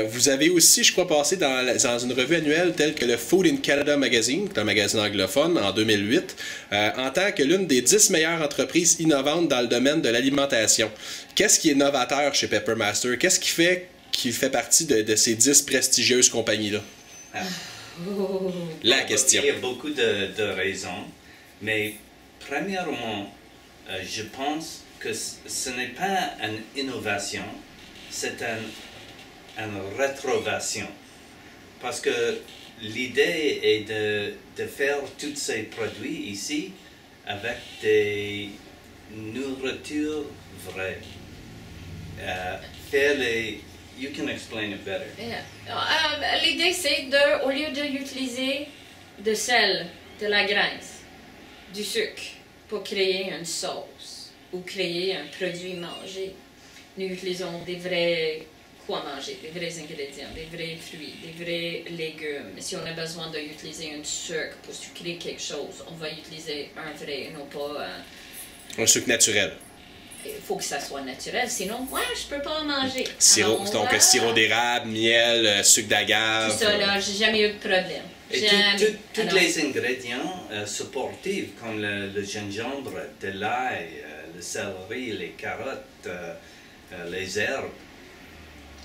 Vous avez aussi, je crois, passé dans une revue annuelle telle que le Food in Canada Magazine, qui est un magazine anglophone, en 2008, en tant que l'une des 10 meilleures entreprises innovantes dans le domaine de l'alimentation. Qu'est-ce qui est novateur chez Peppermaster? Qu'est-ce qui fait partie de ces 10 prestigieuses compagnies-là? La question. Il y a beaucoup de raisons. Mais premièrement, je pense que ce n'est pas une innovation, c'est une rétroversion. Parce que l'idée est de faire tous ces produits ici avec des nourritures vraies. Faire les... You can explain it better. Yeah. L'idée, c'est au lieu d'utiliser de sel, de la graisse, du sucre pour créer une sauce ou créer un produit mangé. Nous utilisons des vrais quoi manger, des vrais ingrédients, des vrais fruits, des vrais légumes. Si on a besoin d'utiliser un sucre pour sucrer quelque chose, on va utiliser un vrai, non pas... un sucre naturel. Il faut que ça soit naturel, sinon, moi, je peux pas en manger. Sirop, Alors, donc sirop d'érable, miel, sucre d'agave. C'est ça, là, j'ai jamais eu de problème. Et tous les ingrédients sportifs, comme le gingembre, de l'ail, le céleri, les carottes, les herbes,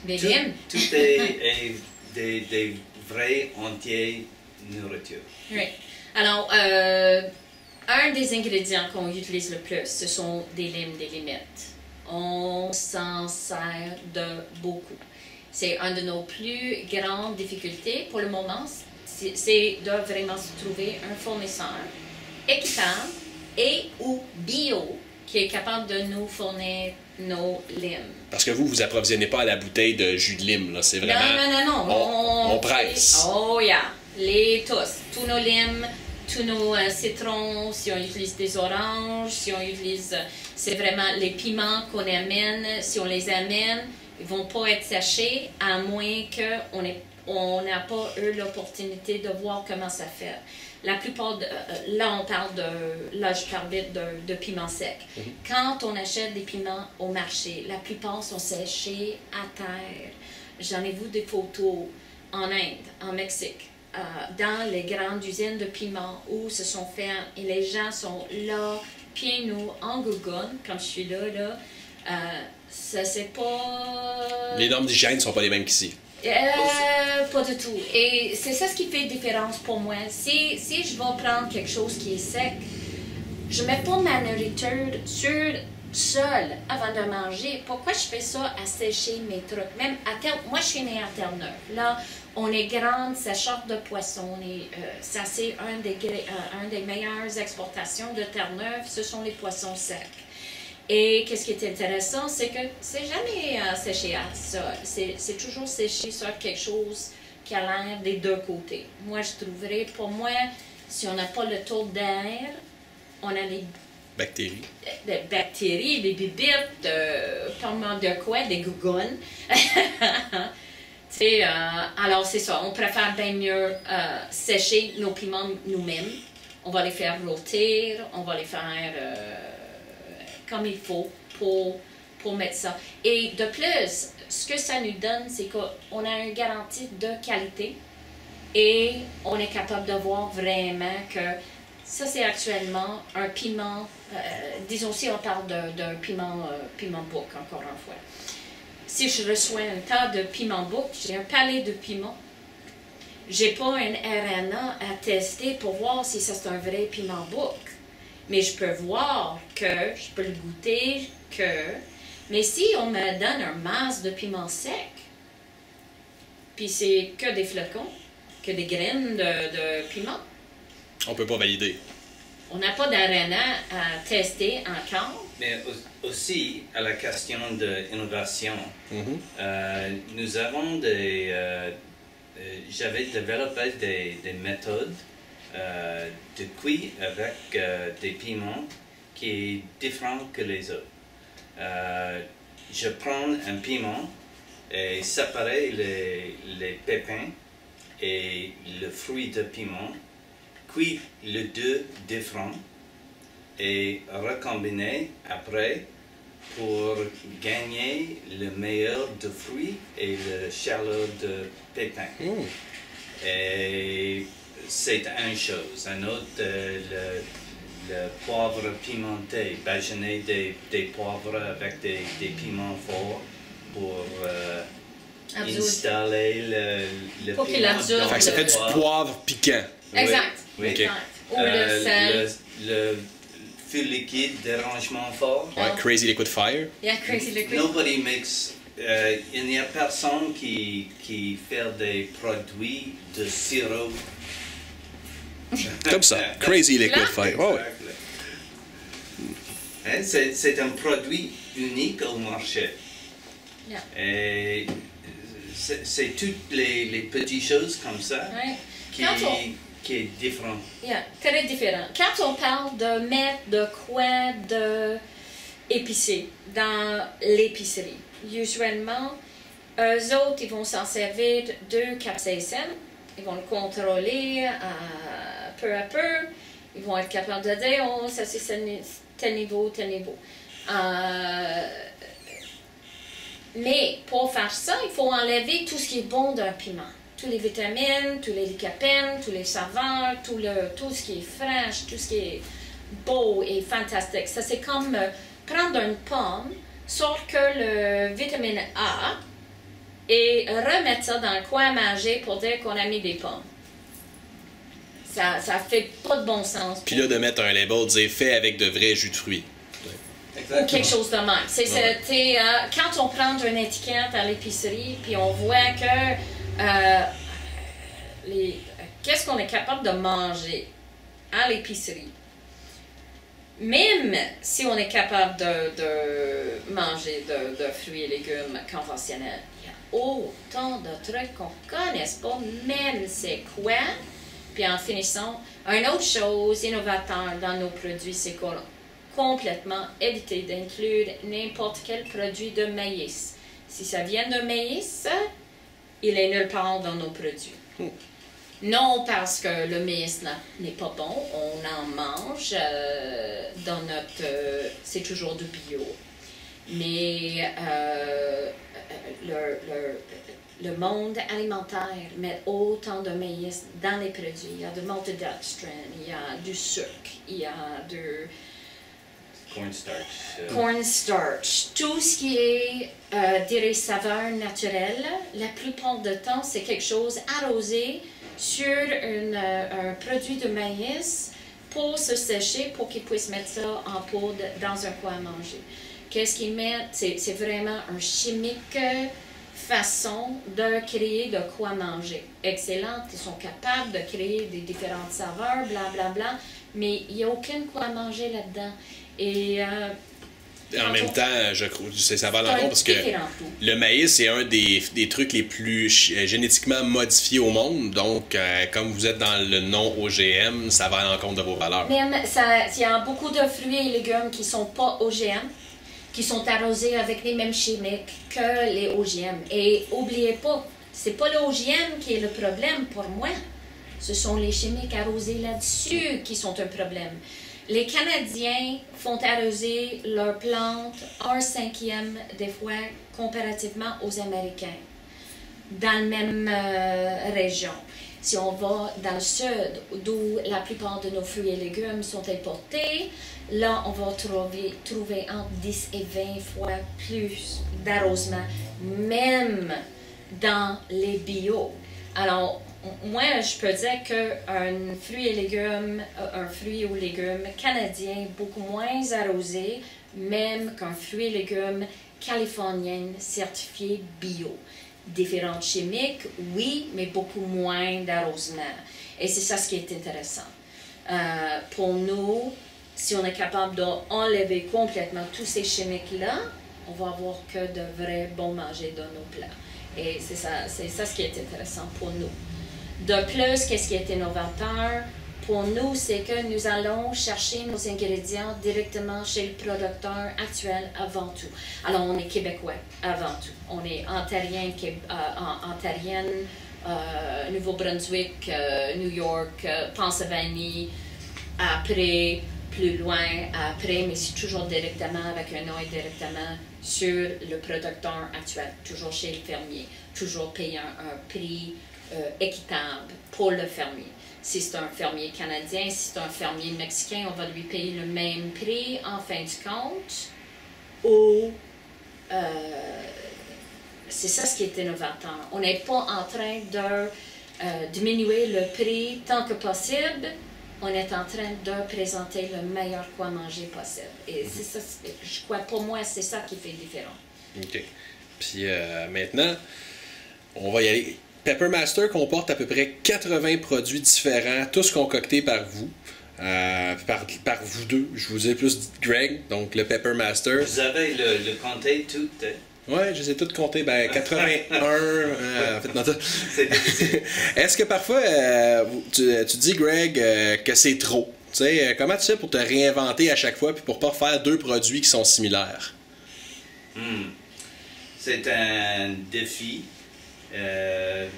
tout est des vrais entiers nourriture. Oui. Alors, un des ingrédients qu'on utilise le plus, ce sont des limes, des limettes. On s'en sert de beaucoup. C'est une de nos plus grandes difficultés pour le moment, c'est de vraiment se trouver un fournisseur équitable et ou bio qui est capable de nous fournir nos limes. Parce que vous approvisionnez pas à la bouteille de jus de lime, là, c'est vraiment... Non. On presse. Oh yeah, tous nos limes, tous nos citrons, si on utilise des oranges, si on utilise... c'est vraiment les piments qu'on amène, si on les amène, ils vont pas être séchés à moins qu'on n'a pas eu l'opportunité de voir comment ça fait. La plupart, là je parle vite de piments secs. Quand on achète des piments au marché, la plupart sont séchés à terre. J'en ai vu des photos en Inde, en Mexique, dans les grandes usines de piments où se sont faits, et les gens sont là, pieds nus, en gougoune, comme je suis là, ça c'est pas... Les normes d'hygiène ne sont pas les mêmes qu'ici. Pas du tout. Et c'est ça ce qui fait différence pour moi. Si je vais prendre quelque chose qui est sec, je mets pas ma nourriture seule avant de manger. Pourquoi je fais ça à sécher mes trucs? Même moi, je suis née à Terre-Neuve. Là, on est grande sécheur de poissons. Ça, c'est un des meilleures exportations de Terre-Neuve. Ce sont les poissons secs. Et qu'est-ce qui est intéressant, c'est que c'est jamais séché à ça. C'est toujours séché sur quelque chose qui a l'air des deux côtés. Moi, je trouverais, pour moi, si on n'a pas le taux d'air, on a des bactéries. Des bactéries, des bibites, comment de quoi, des gougounes. Alors, c'est ça. On préfère bien mieux sécher nos piments nous-mêmes. On va les faire rôtir, on va les faire... comme il faut pour mettre ça. Et de plus, ce que ça nous donne, c'est qu'on a une garantie de qualité et on est capable de voir vraiment que ça, c'est actuellement un piment, disons si on parle d'un piment bouc, encore une fois. Si je reçois un tas de piment bouc, j'ai un palais de piment, j'ai pas un RNA à tester pour voir si ça c'est un vrai piment bouc. Mais je peux voir je peux le goûter mais si on me donne un masse de piment sec, puis c'est que des flocons, que des graines de piment, on peut pas valider. On n'a pas d'ARNA à tester encore. Mais aussi, à la question de l'innovation, nous avons j'avais développé des méthodes de cuire avec des piments qui est différent que les autres. Je prends un piment et séparer les pépins et le fruit de piment, cuire les deux différents et recombiner après pour gagner le meilleur de fruits et le chaleur de pépins. Et c'est une chose. Un autre, le poivre pimenté, bâillonner des poivres avec des piments forts pour installer le pour piment. Fait que ça fait du poivre piquant. Exact. Oui. Exact. Ou le sel. Le feu liquide dérangement fort. Ouais, Crazy Liquid Fire. Yeah, Crazy Liquid. Nobody makes... il n'y a personne qui fait des produits de sirop. Comme ça, Crazy Liquid Fire. Oh, ouais. C'est un produit unique au marché. Yeah. Et c'est toutes les petites choses comme ça qui est différent. Yeah, très différent. Quand on parle de mettre de quoi épicé dans l'épicerie, usuellement, eux autres, ils vont s'en servir de capsaïcine. Ils vont le contrôler peu à peu. Ils vont être capables de dire, oh, ça c'est tel niveau, tel niveau. Mais pour faire ça, il faut enlever tout ce qui est bon d'un piment. Toutes les vitamines, tous les lycopènes, tous les saveurs, tout ce qui est fraîche, tout ce qui est beau et fantastique. Ça, c'est comme prendre une pomme, sauf que le vitamine A, et remettre ça dans le coin à manger pour dire qu'on a mis des pommes. Ça fait pas de bon sens. Puis là, de mettre un label, dire fait avec de vrais jus de fruits. Ou quelque chose de même. Quand on prend une étiquette à l'épicerie, puis on voit que qu'est-ce qu'on est capable de manger à l'épicerie, même si on est capable de manger de fruits et légumes conventionnels, il y a autant de trucs qu'on ne connaisse pas, même c'est quoi. Puis en finissant, une autre chose innovateur dans nos produits, c'est qu'on a complètement évité d'inclure n'importe quel produit de maïs. Si ça vient de maïs, il est nulle part dans nos produits. Non parce que le maïs n'est pas bon, on en mange dans notre... c'est toujours du bio. Mais le monde alimentaire met autant de maïs dans les produits. Il y a du maltodextrin, il y a du sucre, il y a du... cornstarch. Tout ce qui est des saveurs naturelles, la plupart du temps, c'est quelque chose arrosé sur un produit de maïs pour se sécher, pour qu'ils puissent mettre ça en poudre dans un coin à manger. Qu'est-ce qu'ils mettent? C'est vraiment un chimique façon de créer de quoi manger. Excellente, ils sont capables de créer des différentes saveurs, blablabla, mais il n'y a aucun quoi manger là-dedans. Et en même temps, ça va à l'encontre parce que le maïs, c'est un des trucs les plus génétiquement modifiés au monde. Donc, comme vous êtes dans le non-OGM, ça va à l'encontre de vos valeurs. Même, il y a beaucoup de fruits et légumes qui ne sont pas OGM, qui sont arrosés avec les mêmes chimiques que les OGM. Et n'oubliez pas, ce n'est pas le OGM qui est le problème pour moi. Ce sont les chimiques arrosés là-dessus qui sont un problème. Les Canadiens font arroser leurs plantes 1/5 des fois comparativement aux Américains, dans la même région. Si on va dans le sud, d'où la plupart de nos fruits et légumes sont importés, là, on va trouver entre 10 et 20 fois plus d'arrosement, même dans les bio. Alors, moi, je peux dire qu'un fruit ou légume canadien est beaucoup moins arrosé, même qu'un fruit et légume californien certifié bio. Différentes chimiques, oui, mais beaucoup moins d'arrosement. Et c'est ça ce qui est intéressant. Pour nous, si on est capable d'enlever complètement tous ces chimiques-là, on va avoir que de vrais bons manger dans nos plats. Et c'est ça ce qui est intéressant pour nous. De plus, qu'est-ce qui est innovateur pour nous, c'est que nous allons chercher nos ingrédients directement chez le producteur actuel avant tout. Alors, on est québécois avant tout. On est ontarienne, Nouveau-Brunswick, New York, Pennsylvanie, après, plus loin, après, mais c'est toujours directement, avec un œil directement sur le producteur actuel, toujours chez le fermier, toujours payant un prix équitable pour le fermier. Si c'est un fermier canadien, si c'est un fermier mexicain, on va lui payer le même prix en fin de compte. Ou c'est ça ce qui est innovateur. On n'est pas en train de diminuer le prix tant que possible. On est en train de présenter le meilleur quoi manger possible. Et c'est ça, je crois, pour moi, c'est ça qui fait différent. OK. Puis maintenant, on va y aller. Pepper Master comporte à peu près 80 produits différents, tous concoctés par vous. Par vous deux. Je vous ai plus dit Greg, donc le Pepper Master. Vous avez le compté tout, hein? Ouais, je les ai toutes comptées. 81. En fait, non, c'est difficile. Est-ce que parfois, tu dis, Greg, que c'est trop? Tu sais, comment tu fais pour te réinventer à chaque fois puis pour pas faire deux produits qui sont similaires? c'est un défi je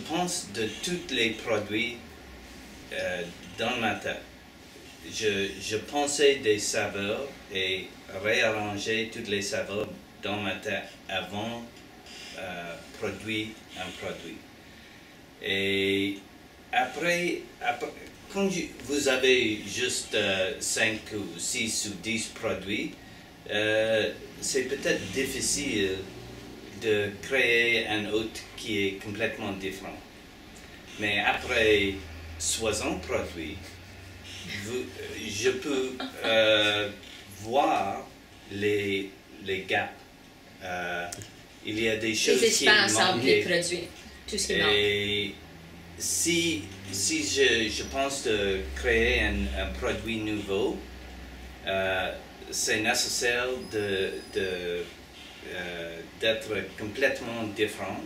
pense de tous les produits dans ma tête. Je pensais des saveurs et réarranger toutes les saveurs dans ma tête avant produire un produit. Et après quand vous avez juste 5 ou 6 ou 10 produits, c'est peut-être difficile de créer un autre qui est complètement différent. Mais après 60 produits, je peux voir les gaps. Il y a des choses qui manquent. Les produits, tout ce qui manque. Et si je pense de créer un produit nouveau, c'est nécessaire d'être complètement différent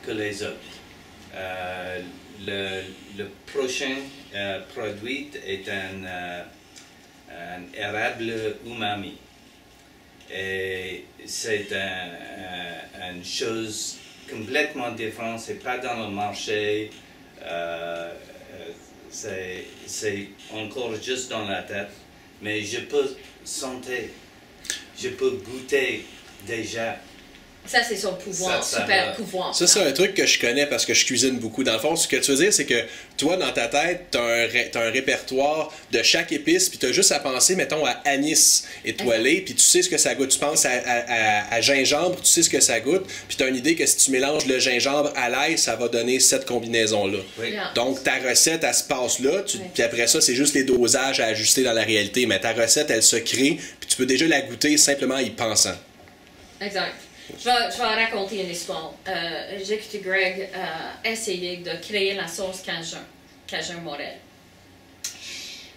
que les autres. Le prochain produit est un érable umami. Et c'est une chose complètement différente, c'est pas dans le marché, c'est encore juste dans la tête, mais je peux sentir, je peux goûter déjà. Ça, c'est son pouvoir, super pouvoir. Ça, c'est un truc que je connais parce que je cuisine beaucoup. Dans le fond, ce que tu veux dire, c'est que toi, dans ta tête, t'as un répertoire de chaque épice, puis t'as juste à penser, mettons, à anis étoilé, puis tu sais ce que ça goûte. Tu penses à gingembre, tu sais ce que ça goûte, puis t'as une idée que si tu mélanges le gingembre à l'ail, ça va donner cette combinaison-là. Oui. Donc, ta recette, elle se passe là, puis après ça, c'est juste les dosages à ajuster dans la réalité. Mais ta recette, elle se crée, puis tu peux déjà la goûter simplement en y pensant. Exact. Je vais raconter une histoire. J'ai écouté Greg essayer de créer la sauce Cajun Morel.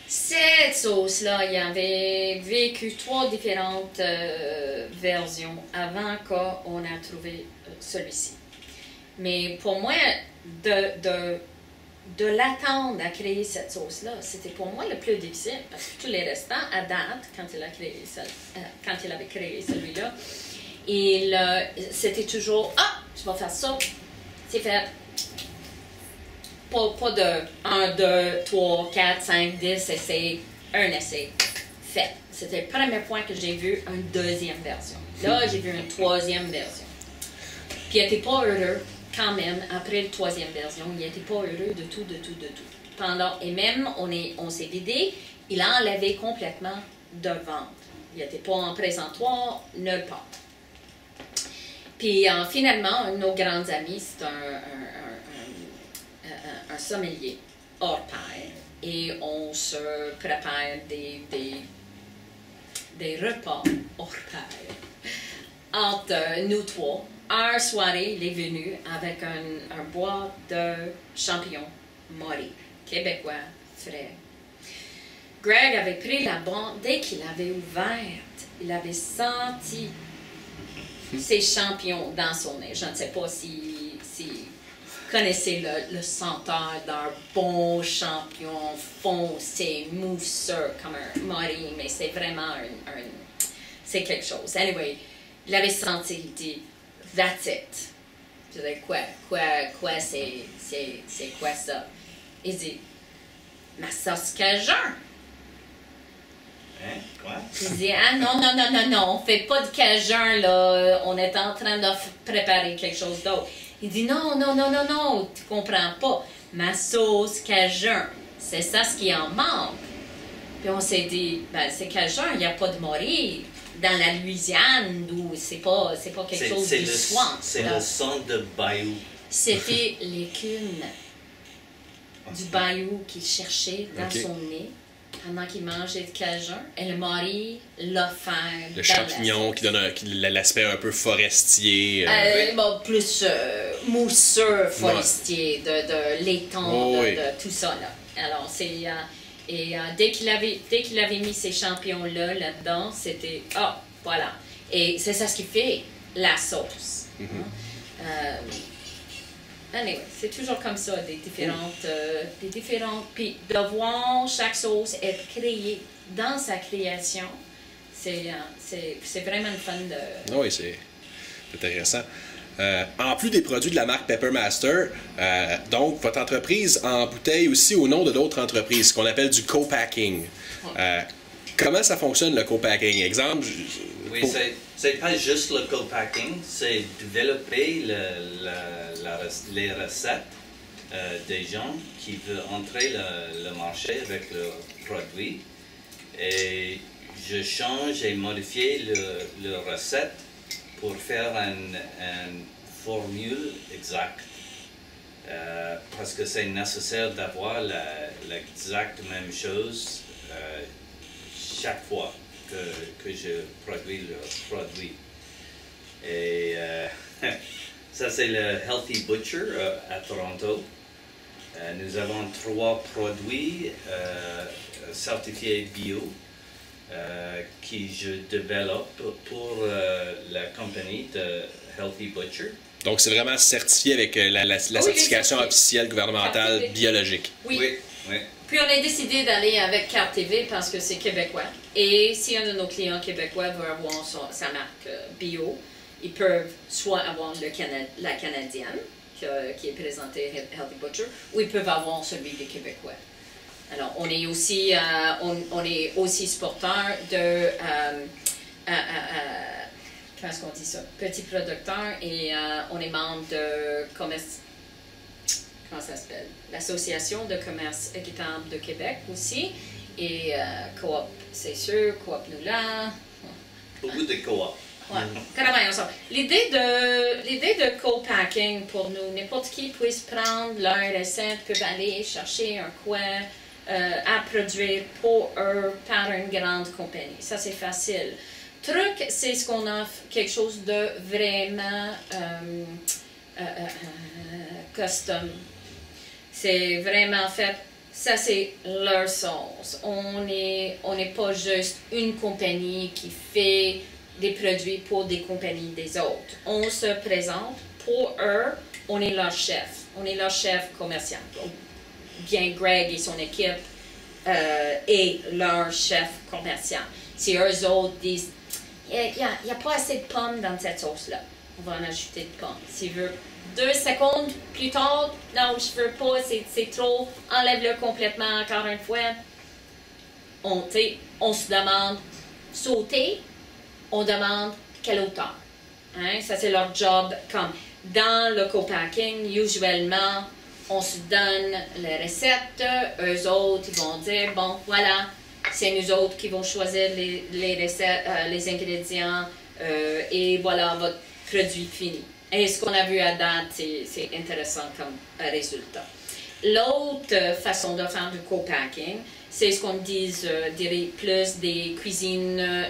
Cette sauce-là, il avait vécu 3 différentes versions avant qu'on a trouvé celui-ci. Mais pour moi, de l'attendre à créer cette sauce-là, c'était pour moi le plus difficile parce que tous les restants, à date, quand il avait créé celui-là, et c'était toujours, je vais faire ça, c'est fait. Pas de 1, 2, 3, 4, 5, 10 essais, un essai, fait. C'était la première fois que j'ai vu une deuxième version. Là, j'ai vu une troisième version. Puis il n'était pas heureux, quand même, après la troisième version, il n'était pas heureux de tout. Et même, on s'est vidé, il a enlevé complètement de vente. Il n'était pas en présentoir, nulle part. Puis finalement, un de nos grands amis, c'est un sommelier hors pair. Et on se prépare des repas hors pair entre nous trois. Un soirée, il est venu avec un bois de champignons moris, québécois, frais. Greg avait pris la bande, dès qu'il l'avait ouverte, il avait senti ces champignons dans son nez. Je ne sais pas si vous connaissez le senteur d'un bon champignon foncé, mousseux, comme un mori, mais c'est vraiment c'est quelque chose. Anyway, il avait senti, il dit, that's it. Je dis, quoi, c'est quoi ça? Il dit, ma sauce Cajun. Hein? Quoi? Il dit, non, on fait pas de Cajun, là. On est en train de préparer quelque chose d'autre. Il dit, non, tu comprends pas. Ma sauce Cajun, c'est ça ce qui en manque. Puis on s'est dit, c'est Cajun, il n'y a pas de mori. Dans la Louisiane, où c'est pas quelque chose du swamp. C'est le son de bayou. C'était l'écume du bayou qu'il cherchait dans son nez pendant qu'il mangeait de Cajun. Et le mori l'a fait. Le champignon qui donne l'aspect un peu forestier. Plus mousseux forestier, de laiton, de tout ça. Là. Alors, c'est... dès qu'il avait mis ces champignons-là là-dedans, c'était voilà. Et c'est ça ce qui fait la sauce. Anyway, c'est toujours comme ça, des différentes. Puis de voir chaque sauce être créée dans sa création, c'est vraiment le fun de... Oui, c'est intéressant. En plus des produits de la marque Peppermaster, donc votre entreprise embouteille aussi au nom de d'autres entreprises, ce qu'on appelle du co-packing. Comment ça fonctionne le co-packing? Exemple, oui, c'est pas juste le co-packing, c'est développer les recettes des gens qui veulent entrer le marché avec leurs produits. Et je change et modifie le recette pour faire une formule exacte. Parce que c'est nécessaire d'avoir l'exacte même chose chaque fois que je produis le produit. Et ça, c'est le Healthy Butcher à Toronto. Nous avons 3 produits certifiés bio que je développe pour la compagnie de Healthy Butcher. Donc, c'est vraiment certifié avec la certification officielle gouvernementale biologique. Oui. Puis, on a décidé d'aller avec Carte TV parce que c'est québécois. Et si un de nos clients québécois veut avoir sa marque bio, ils peuvent soit avoir la canadienne, qui est présentée Healthy Butcher, ou ils peuvent avoir celui des Québécois. Alors, on est aussi supporteur de... comment est-ce qu'on dit ça? Petit producteur, et on est membre de commerce... Comment ça s'appelle? L'Association de commerce équitable de Québec aussi. Et Coop, c'est sûr, Coop Nula. Beaucoup de coop. Ouais, carrément ensemble. L'idée de co-packing pour nous, n'importe qui puisse prendre leur recette, peut aller chercher un coin à produire pour eux par une grande compagnie. Ça, c'est facile. Truc, c'est ce qu'on offre, quelque chose de vraiment custom. C'est vraiment fait, ça c'est leur sauce. On n'est pas juste une compagnie qui fait des produits pour des compagnies des autres. On se présente pour eux, on est leur chef. On est leur chef commercial. Bien Greg et son équipe est leur chef commercial. Si eux autres disent, il n'y a pas assez de pommes dans cette sauce-là, on va en ajouter de pommes. S'il veut 2 secondes plus tard, non, je veux pas, c'est trop, enlève-le complètement encore une fois. On se demande sauter, on demande quelle hauteur. Hein? Ça, c'est leur job. Comme dans le co-packing, usuellement, on se donne les recettes, eux autres, ils vont dire, bon, voilà, c'est nous autres qui vont choisir les recettes, les ingrédients, et voilà votre produit fini. Et ce qu'on a vu à date, c'est intéressant comme résultat. L'autre façon de faire du co-packing, c'est ce qu'on dirait plus des cuisines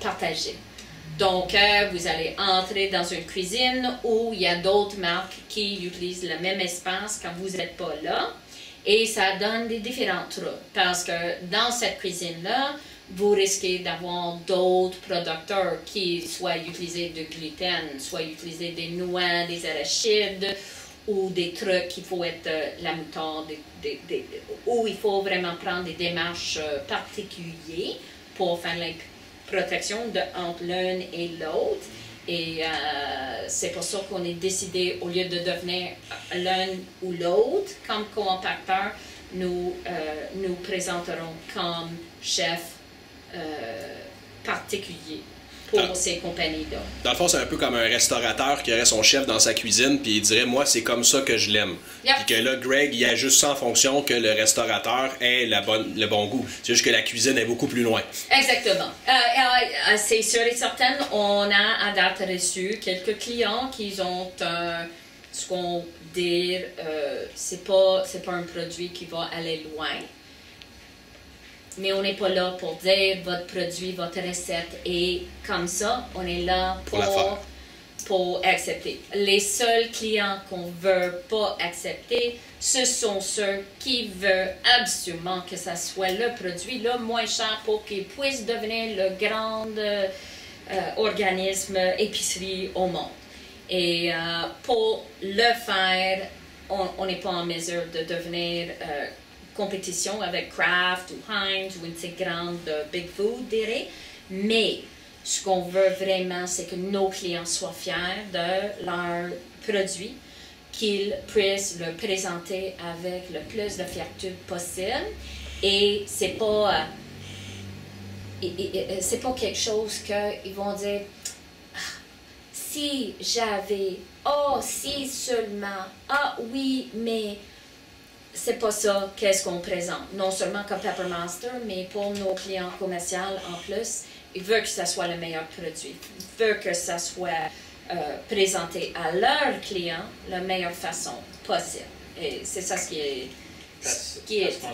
partagées. Donc, vous allez entrer dans une cuisine où il y a d'autres marques qui utilisent le même espace quand vous n'êtes pas là. Et ça donne des différents trucs. Parce que dans cette cuisine-là, vous risquez d'avoir d'autres producteurs qui soit utiliser du gluten, soit utiliser des noix, des arachides, ou des trucs qu'il faut être la moutarde, où il faut vraiment prendre des démarches particulières pour faire la protection entre l'un et l'autre. Et c'est pour ça qu'on est décidé, au lieu de devenir l'un ou l'autre, comme co-impacteur, nous présenterons comme chef particulier pour ces compagnies-là. Dans le fond, c'est un peu comme un restaurateur qui aurait son chef dans sa cuisine, puis il dirait, moi, c'est comme ça que je l'aime. Yep. Puis que là, Greg, il ajuste ça en fonction que le restaurateur ait le bon goût. C'est juste que la cuisine est beaucoup plus loin. Exactement. C'est sûr et certain, on a à date reçu quelques clients qui ont ce qu'on dit, c'est pas un produit qui va aller loin. Mais on n'est pas là pour dire votre produit, votre recette est comme ça. On est là pour accepter. Les seuls clients qu'on ne veut pas accepter, ce sont ceux qui veulent absolument que ça soit le produit le moins cher pour qu'il puisse devenir le grand organisme épicerie au monde. Et pour le faire, on n'est pas en mesure de devenir compétition avec Kraft ou Heinz ou une de ces grandes Big Food, dirais. Mais ce qu'on veut vraiment, c'est que nos clients soient fiers de leur produit, qu'ils puissent le présenter avec le plus de fierté possible. Et c'est pas quelque chose qu'ils vont dire si j'avais, oh si seulement, ah oui, mais c'est pas ça qu'est-ce qu'on présente. Non seulement comme Pepper Master, mais pour nos clients commerciaux en plus, ils veulent que ça soit le meilleur produit. Ils veulent que ça soit présenté à leurs clients de la meilleure façon possible. Et c'est ça ce qui est...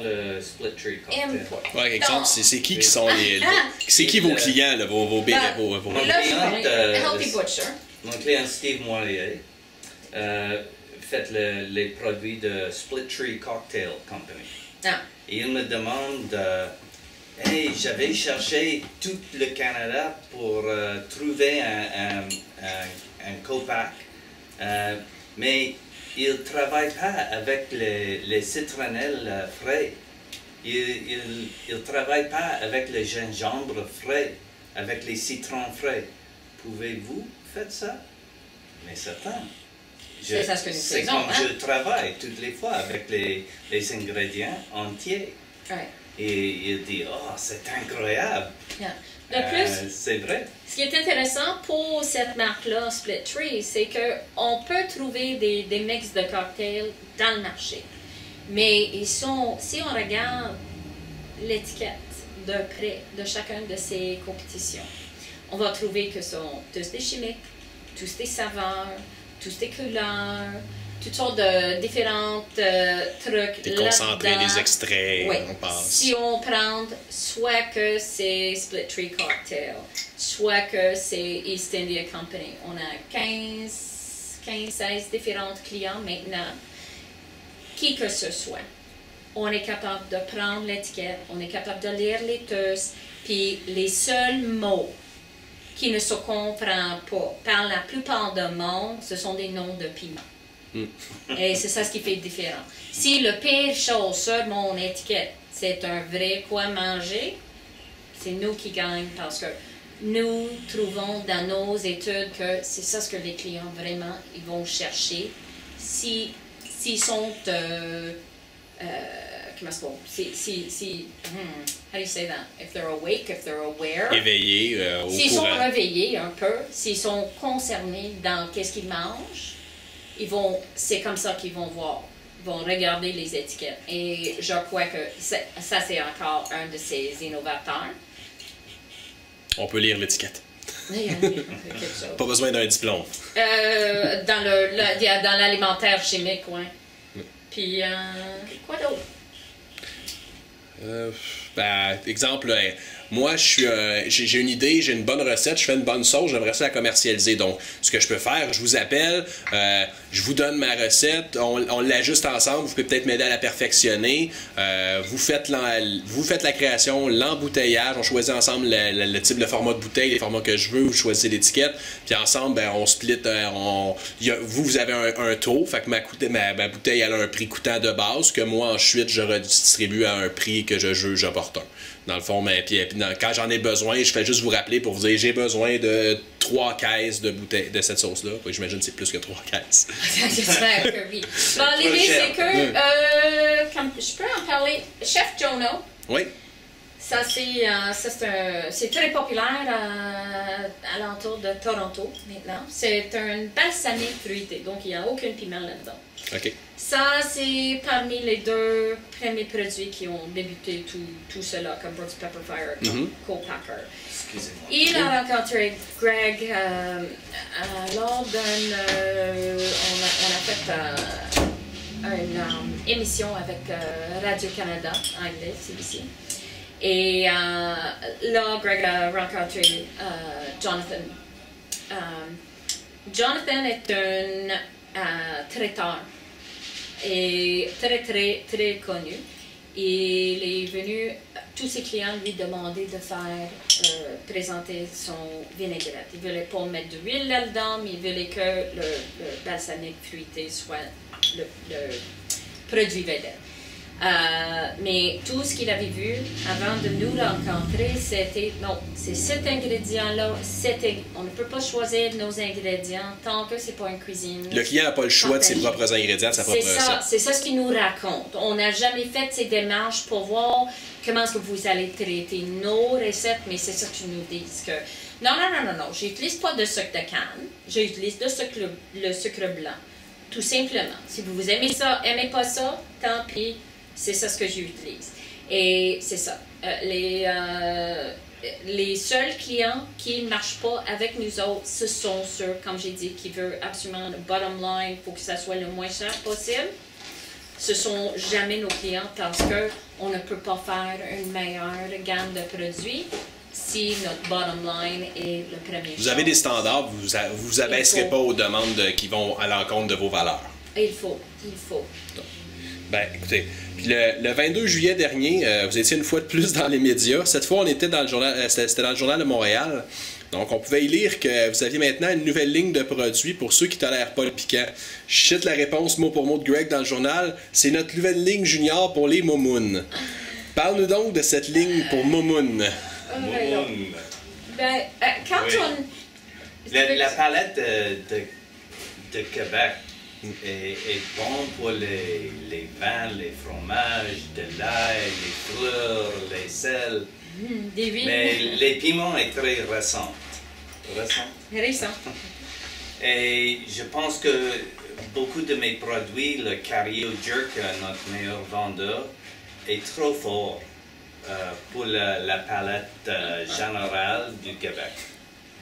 le split tree cocktail. Ouais, exemple, c'est qui sont les... c'est qui vos clients, là, vos Healthy Butcher. Mon client Steve Moirier fait les produits de Split Tree Cocktail Company. Et il me demande... hey, j'avais cherché tout le Canada pour trouver un copac, mais il ne travaille pas avec les citronnelles frais. Il ne travaille pas avec le gingembre frais, avec les citrons frais. Pouvez-vous faire ça? Mais certain. C'est ça ce que nous faisons. C'est comme je travaille toutes les fois avec les ingrédients entiers. Ouais. Et il dit, oh, c'est incroyable. Yeah. De plus, c'est vrai. Ce qui est intéressant pour cette marque-là, Split Tree, c'est qu'on peut trouver des mix de cocktails dans le marché. Mais si on regarde l'étiquette de près de chacune de ces compétitions, on va trouver que ce sont tous des chimiques, tous des saveurs, tous des couleurs, toutes sortes de différents trucs. Des concentrés, des extraits, oui. On passe. Si on prend soit que c'est Split Tree Cocktail, soit que c'est East India Company, on a 15-16 différents clients maintenant. Qui que ce soit, on est capable de prendre l'étiquette, on est capable de lire les tous, puis les seuls mots qui ne se comprennent pas par la plupart du monde, ce sont des noms de piments. Et c'est ça ce qui fait la différence. Si le pire chose sur mon étiquette, c'est un vrai quoi manger, c'est nous qui gagnons parce que nous trouvons dans nos études que c'est ça ce que les clients vraiment ils vont chercher. S'ils sont comment est-ce qu'on how do you say that? If they're awake, if they're aware. Éveillés au S'ils sont courant. réveillés un peu, s'ils sont concernés dans qu'est-ce qu'ils mangent, c'est comme ça qu'ils vont voir, ils vont regarder les étiquettes. Et je crois que ça c'est encore un de ces innovateurs. On peut lire l'étiquette. Il y a quelque chose. Pas besoin d'un diplôme. Dans l'alimentaire chimique, oui. Puis, quoi d'autre? Exemple, moi, j'ai une idée, j'ai une bonne recette, je fais une bonne sauce, j'aimerais ça la commercialiser. Donc, ce que je peux faire, je vous appelle, je vous donne ma recette, on l'ajuste ensemble, vous pouvez peut-être m'aider à la perfectionner. Vous faites la création, l'embouteillage, on choisit ensemble le type de format de bouteille, les formats que je veux, vous choisissez l'étiquette, puis ensemble, on split, vous avez un taux, fait que ma bouteille elle a un prix coûtant de base, que moi ensuite je redistribue à un prix que je juge opportun. Dans le fond, quand j'en ai besoin, je fais juste vous rappeler pour vous dire j'ai besoin de 3 caisses de bouteilles de cette sauce-là. J'imagine que c'est plus que 3 caisses. J'espère que oui. Bon, l'idée, c'est que, comme je peux en parler, Chef Jono. Oui. Ça, c'est très populaire à l'entour de Toronto maintenant. C'est un balsamique fruité, donc il n'y a aucun piment là-dedans. OK. Ça, c'est parmi les 2 premiers produits qui ont débuté tout cela, comme Brooks Pepper Fire, comme Co-Packer. Excusez-moi. Il a rencontré Greg lors on a fait une émission avec Radio-Canada, anglais, CBC. Et là, Greg a rencontré Jonathan. Jonathan est un traiteur et très, très, très connu. Il est venu, tous ses clients lui demandaient de faire présenter son vinaigrette. Il ne voulait pas mettre de l'huile là-dedans, mais il voulait que le balsamique fruité soit le produit vedette. Mais tout ce qu'il avait vu avant de nous rencontrer, c'était non, c'est cet ingrédient-là, on ne peut pas choisir nos ingrédients tant que c'est pas une cuisine. Le client n'a pas le choix de ses propres ingrédients, de sa propre recette. C'est ça ce qu'il nous raconte. On n'a jamais fait ces démarches pour voir comment est-ce que vous allez traiter nos recettes, mais c'est ça qu'ils nous disent que non, j'utilise pas de sucre de canne, j'utilise le sucre blanc. Tout simplement. Si vous aimez ça, aimez pas ça, tant pis. C'est ça ce que j'utilise. Et c'est ça. Les seuls clients qui ne marchent pas avec nous autres, ce sont ceux, comme j'ai dit, qui veulent absolument le bottom line pour que ça soit le moins cher possible. Ce sont jamais nos clients parce qu'on ne peut pas faire une meilleure gamme de produits si notre bottom line est le premier. Vous avez des standards, vous abaisserez pas aux demandes qui vont à l'encontre de vos valeurs. Il faut. Ben, écoutez, puis le 22 juillet dernier, vous étiez une fois de plus dans les médias. Cette fois, on était dans le journal, c'était dans le Journal de Montréal. Donc, on pouvait y lire que vous aviez maintenant une nouvelle ligne de produits pour ceux qui ne tolèrent pas le piquant. Je cite la réponse mot pour mot de Greg dans le journal. C'est notre nouvelle ligne junior pour les Momoun. Parle-nous donc de cette ligne pour Momoun. Ben, quand oui. La palette de Québec est bon pour les vins, les fromages, de l'ail, les fleurs, les sels. Des huiles. Mais les piments est très récent. Récent. Et je pense que beaucoup de mes produits, le Cario Jerk, notre meilleur vendeur, est trop fort pour la palette générale du Québec.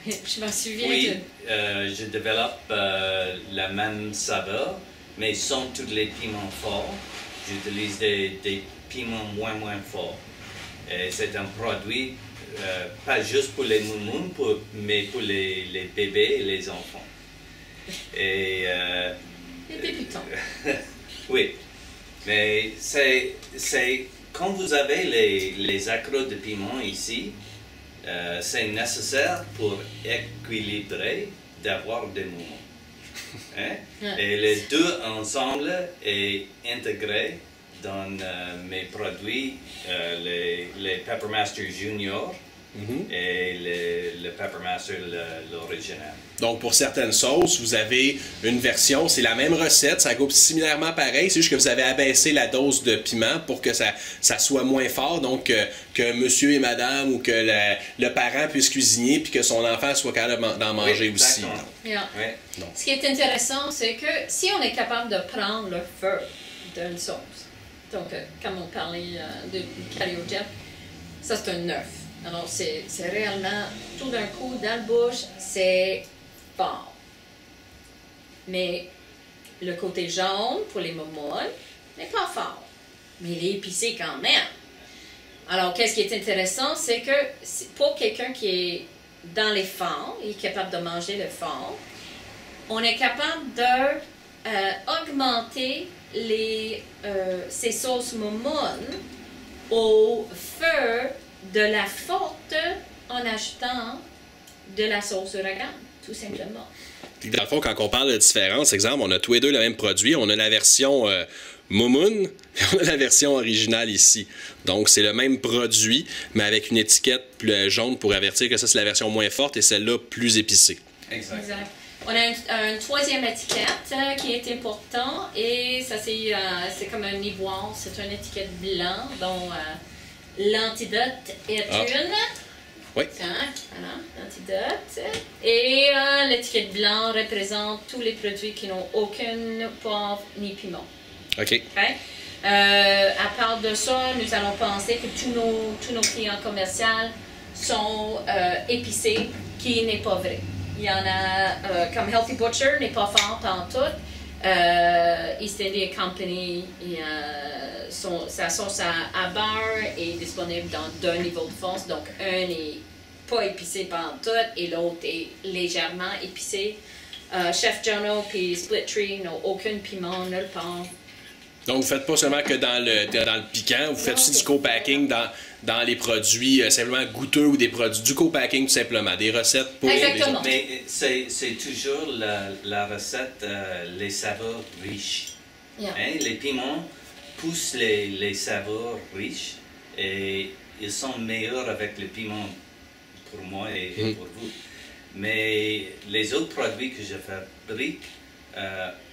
Je m'en souviens. Oui, je développe la même saveur, mais sans tous les piments forts. J'utilise des piments moins forts. Et c'est un produit pas juste pour les moumouns, mais pour les bébés et les enfants. Et, les débutants. Oui, mais c'est quand vous avez les accros de piment ici, c'est nécessaire pour équilibrer d'avoir des mouvements. Hein? Et les deux ensemble et intégrés dans mes produits, les Peppermaster Junior et le Peppermaster l'original. Donc, pour certaines sauces, vous avez une version, c'est la même recette, ça goûte similairement pareil, c'est juste que vous avez abaissé la dose de piment pour que ça soit moins fort, donc que monsieur et madame ou que le parent puisse cuisiner puis que son enfant soit capable d'en manger aussi. Yeah. Oui. Ce qui est intéressant, c'est que si on est capable de prendre le feu d'une sauce, donc comme on parlait de Cario Jerk, ça c'est un œuf. Alors c'est réellement, tout d'un coup, dans la bouche, c'est fort. Mais le côté jaune, pour les momones, n'est pas fort. Mais il est épicé quand même. Alors, qu'est-ce qui est intéressant, c'est que pour quelqu'un qui est dans les fonds, il est capable de manger le fond, on est capable de augmenter ces sauces momones au feu de la forte en ajoutant de la sauce ouragan, tout simplement. Puis dans le fond, quand on parle de différence, exemple, on a tous les deux le même produit. On a la version Momoun et on a la version originale ici. Donc, c'est le même produit, mais avec une étiquette plus jaune pour avertir que ça, c'est la version moins forte et celle-là plus épicée. Exact. On a une troisième étiquette qui est importante et ça, c'est comme un ivoire. C'est une étiquette blanc dont l'antidote est une. Oui. Voilà, l'antidote. Et l'étiquette blanc représente tous les produits qui n'ont aucun poivre ni piment. OK. Okay? À part de ça, nous allons penser que tous nos clients commerciaux sont épicés, qui n'est pas vrai. Il y en a, comme Healthy Butcher n'est pas fort en tout. East India Company, sa sauce à beurre est disponible dans deux niveaux de force. Donc, un n'est pas épicé par tout et l'autre est légèrement épicé. Chef Jono puis Split Tree n'ont aucun piment nulle part. Donc, vous ne faites pas seulement que dans le piquant, vous faites aussi du co-packing dans les produits simplement goûteux ou des produits du co-packing tout simplement, des recettes pour Exactement. Mais c'est toujours la recette, les saveurs riches. Yeah. Hein? Les piments pousse les saveurs riches et ils sont meilleurs avec le piment pour moi et pour vous. Mais les autres produits que je fabrique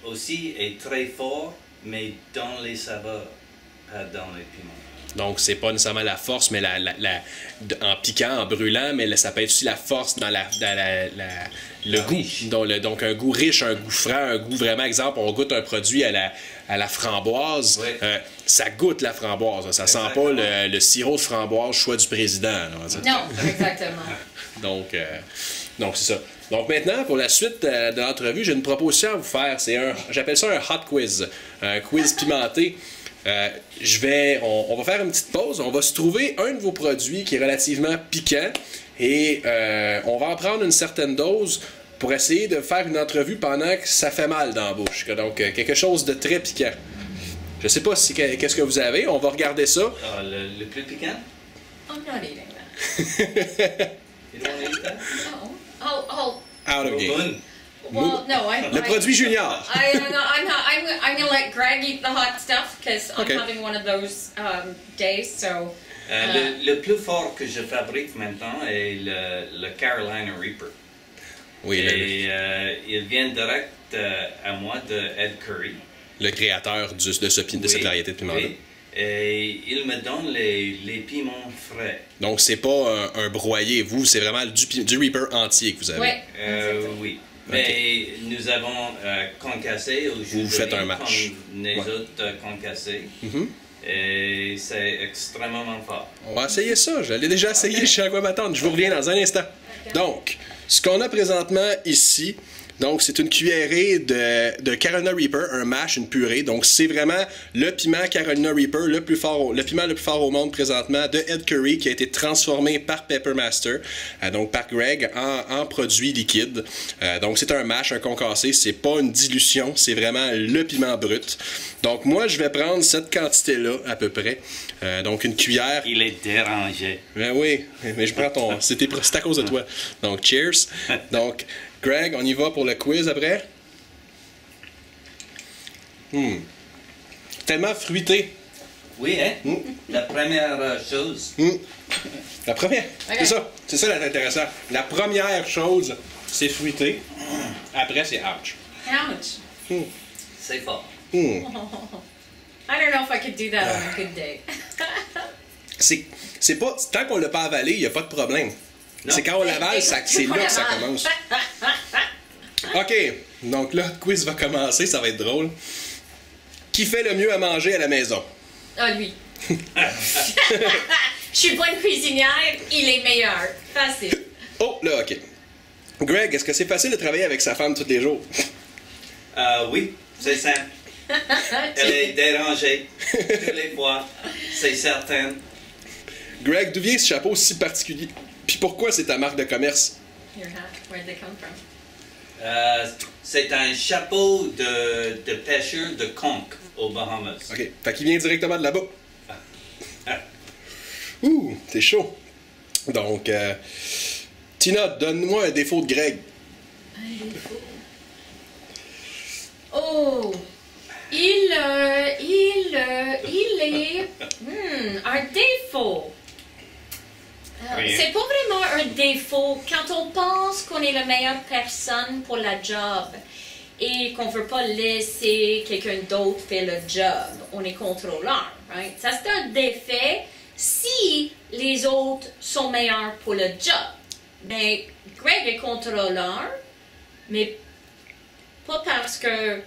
aussi est très fort, mais dans les saveurs, pas dans les piments. Donc, c'est pas nécessairement la force, mais en piquant, en brûlant, mais ça peut être aussi la force dans le goût. Donc, un goût riche, un goût franc, un goût vraiment, exemple, on goûte un produit à la framboise, ça goûte la framboise. Ça sent pas le sirop de framboise choix du président. Là, non, exactement. Donc, c'est ça. Donc maintenant, pour la suite de l'entrevue, j'ai une proposition à vous faire. J'appelle ça un hot quiz. Un quiz pimenté. On va faire une petite pause. On va se trouver un de vos produits qui est relativement piquant et on va en prendre une certaine dose pour essayer de faire une entrevue pendant que ça fait mal dans la bouche. Donc quelque chose de très piquant. Je sais pas qu'est-ce que vous avez. On va regarder ça. Le plus piquant? I'm not eating that. You don't eat that? No. Oh. Out of game. Well, no, Le produit junior. I'm gonna let Greg eat the hot stuff because I'm having one of those days. So. Le plus fort que je fabrique maintenant est le Carolina Reaper. Oui. Et il vient direct à moi de Ed Curry. Le créateur de cette variété de piment-là. Oui. Et il me donne les piments frais. Donc, c'est pas un broyé, vous, c'est vraiment du Reaper entier que vous avez. Oui. Mais nous avons concassé au jus vous faites un match. Comme les autres concassés. Et c'est extrêmement fort. On va essayer ça. Je l'ai déjà essayé. Je sais à quoi m'attendre. Je vous reviens dans un instant. Donc, ce qu'on a présentement ici, donc c'est une cuillerée de Carolina Reaper, un mash, une purée. Donc, c'est vraiment le piment Carolina Reaper, le piment le plus fort au monde présentement, de Ed Curry, qui a été transformé par Pepper Master, donc par Greg, en produit liquide. Donc, c'est un mash, un concassé. C'est pas une dilution, c'est vraiment le piment brut. Donc, moi, je vais prendre cette quantité-là, à peu près. Donc, une cuillère. Il est dérangé. Ben oui, mais je prends ton... C'est à cause de toi. Donc, cheers. Donc, Greg, on y va pour le quiz après. Tellement fruité. Oui, hein? La première chose. La première. Okay. C'est ça l'intéressant. La première chose, c'est fruité. Après, c'est ouch. Ouch. C'est fort. I don't know if I could do that on a good day. c'est pas... Tant qu'on l'a pas avalé, il n'y a pas de problème. C'est quand on l'avale, c'est là que ça commence. OK. Donc là, le quiz va commencer, ça va être drôle. Qui fait le mieux à manger à la maison? Ah, lui. Je suis bonne cuisinière, il est meilleur. Facile. Oh, là, OK. Greg, est-ce que c'est facile de travailler avec sa femme tous les jours? Oui, c'est simple. Elle est dérangée tous les fois, c'est certain. Greg, d'où vient ce chapeau si particulier? Puis pourquoi c'est ta marque de commerce? Your hat, where'd they come from? C'est un chapeau de pêcheur de conque aux Bahamas. OK. Fait qu'il vient directement de là-bas. Ouh, t'es chaud. Donc, Tina, donne-moi un défaut de Greg. Un défaut? Oh! Il est... un défaut. C'est pas vraiment un défaut. Quand on pense qu'on est la meilleure personne pour la job et qu'on veut pas laisser quelqu'un d'autre faire le job, on est contrôleur, right? Ça, c'est un défait si les autres sont meilleurs pour le job. Mais Greg est contrôleur, mais pas parce que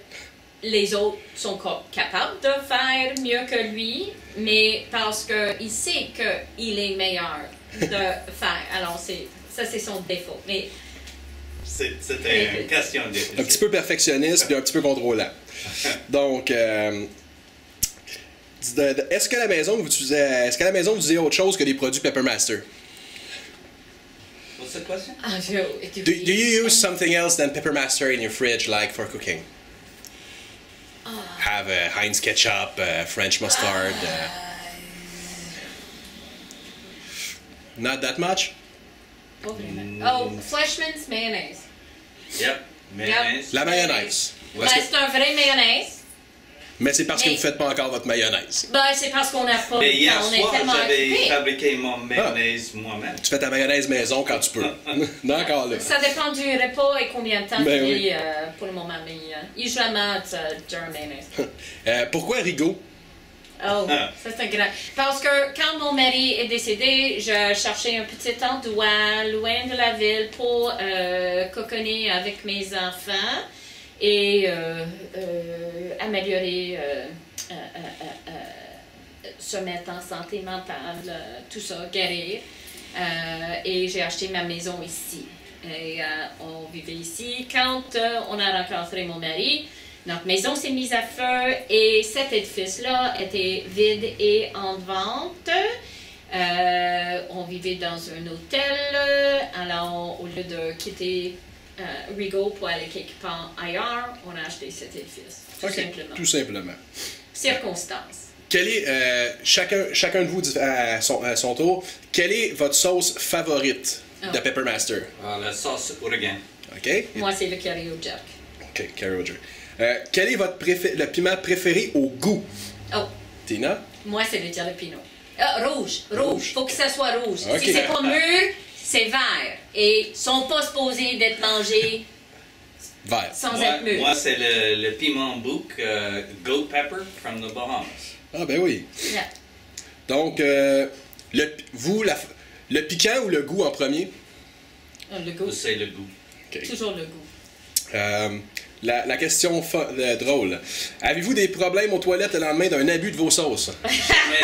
les autres sont capables de faire mieux que lui, mais parce qu'il sait qu'il est meilleur de faire. Alors, ça, c'est son défaut. Mais c'était une question de... Un petit peu perfectionniste puis un petit peu contrôlant. Donc, est-ce qu'à la maison, vous utilisez autre chose que des produits Pepper Master? What's the question? Do you use something else than Pepper Master in your fridge, like for cooking? Have Heinz ketchup, French mustard. Not that much? Oh, Fleischmann's mayonnaise. Yep, mayonnaise. La mayonnaise. C'est un vrai mayonnaise. Mais c'est parce que vous ne faites pas encore votre mayonnaise. Ben, c'est parce qu'on n'a pas... Mais hier on est soir, tellement j'avais occupés. fabriqué mon mayonnaise moi-même. Tu fais ta mayonnaise maison quand tu peux. Non, encore là. Ça dépend du repas et combien de temps Ben tu oui. es pour le moment. Mais usuellement, tu as un mayonnaise. Pourquoi Rigaud? Oh, ça c'est un grand... Parce que quand mon mari est décédé, je cherchais un petit endroit loin de la ville pour coconner avec mes enfants et améliorer, se mettre en santé mentale, tout ça, guérir. Et j'ai acheté ma maison ici. Et on vivait ici. Quand on a rencontré mon mari, notre maison s'est mise à feu et cet édifice-là était vide et en vente. On vivait dans un hôtel. Alors, au lieu de quitter Rigaud pour aller quelque part ailleurs, on a acheté cet édifice. Tout simplement. Tout simplement. Circonstances. Quel est, chacun de vous à son tour, quelle est votre sauce favorite de Pepper Master? La sauce ouragan. OK. Moi, c'est le curry au jack. OK, Carrie Roger. Quel est votre le piment préféré au goût? Oh, Tina? moi, c'est le jalapeno. Rouge. Faut que ça soit rouge. Ok. Si c'est pas mûr, c'est vert. Et ils sont pas supposés d'être mangés Vert. sans être mûrs. Moi, c'est le piment bouc, goat pepper from the Bahamas. Ah ben oui. Yeah. Donc, le piquant ou le goût en premier? Le goût. C'est le goût. OK. Toujours le goût. La question drôle. Avez-vous des problèmes aux toilettes le lendemain d'un abus de vos sauces? Jamais.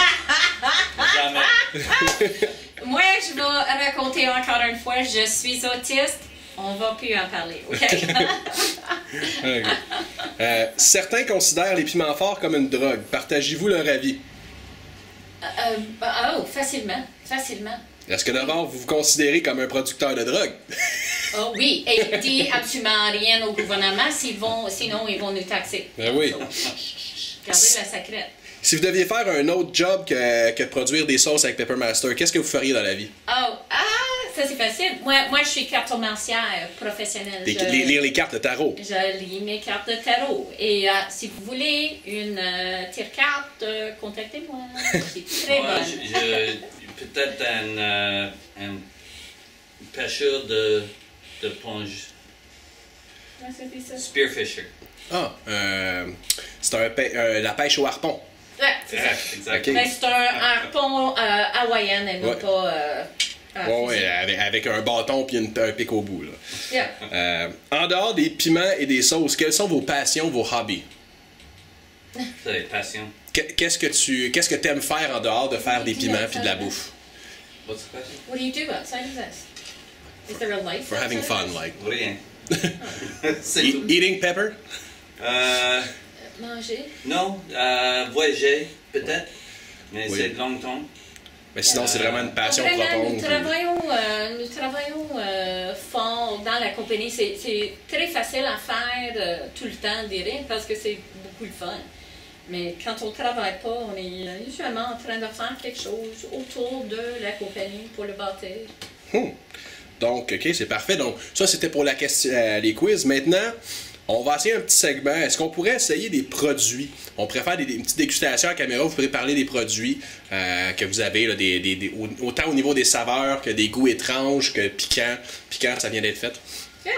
Moi, je vais raconter encore une fois, je suis autiste. On va plus en parler, OK? Okay. Certains considèrent les piments forts comme une drogue. Partagez-vous leur avis? Facilement. Est-ce que d'abord vous vous considérez comme un producteur de drogue? Oh oui, et il dit absolument rien au gouvernement, sinon ils vont nous taxer. Ben oui. Gardez la sacrette. Si vous deviez faire un autre job que de produire des sauces avec Pepper Master, qu'est-ce que vous feriez dans la vie? Ça c'est facile. Moi je suis cartomancière professionnelle. Lire les cartes de tarot. Je lis mes cartes de tarot. Et si vous voulez une tire-carte, contactez-moi. C'est très Moi, bonne. peut-être un pêcheur de ponge. Comment ça fait ça? Spearfisher. C'est la pêche au harpon. Ouais, c'est ça. Exact. Ok. Mais c'est un harpon hawaïen et non Ouais. pas... Ouais, avec un bâton puis un pic au bout. Là. Yeah. En dehors des piments et des sauces, quelles sont vos passions, vos hobbies? C'est passion. Qu'est-ce que tu aimes faire en dehors de faire des piments puis de la bouffe? What's the question? What do you do outside of this? Is there a life? For having outside fun, of this? like. Rien. C'est tout. Eating pepper? Manger. Non, voyager, peut-être. Mais Oui. c'est longtemps. Mais sinon, c'est vraiment une passion Vraiment, profonde. nous travaillons fort dans la compagnie. C'est très facile à faire tout le temps des rires parce que c'est beaucoup de fun. Mais quand on ne travaille pas, on est usuellement en train de faire quelque chose autour de la compagnie pour le bâtir. Donc, OK, c'est parfait. Donc, ça, c'était pour la question, les quiz. Maintenant, on va essayer un petit segment. Est-ce qu'on pourrait essayer des produits? On pourrait faire des petites dégustations à caméra. Vous pourrez parler des produits que vous avez, là, autant au niveau des saveurs que des goûts étranges, que piquant. Piquant, ça vient d'être fait. Yeah.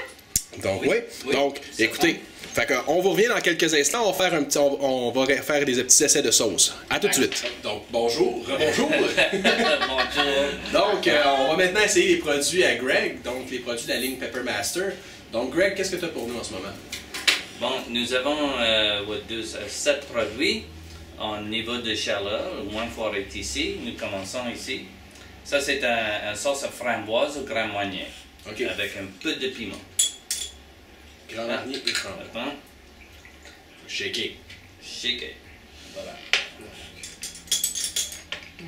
Donc, Oui. oui. Donc, écoutez, on vous revient dans quelques instants. On va faire des petits essais de sauce. À tout de suite. Donc, bonjour. Rebonjour. Bonjour. Donc, on va maintenant essayer les produits à Greg, donc les produits de la ligne Pepper Master. Donc, Greg, qu'est-ce que tu as pour nous en ce moment? Bon, nous avons 7 produits au niveau de chaleur. Le moins fort est ici. Nous commençons ici. Ça, c'est un sauce framboise au Grand Marnier. OK. Avec un peu de piment. Grand Marnier et framboise. Attends. Shaker. Shaker. Voilà. Ah,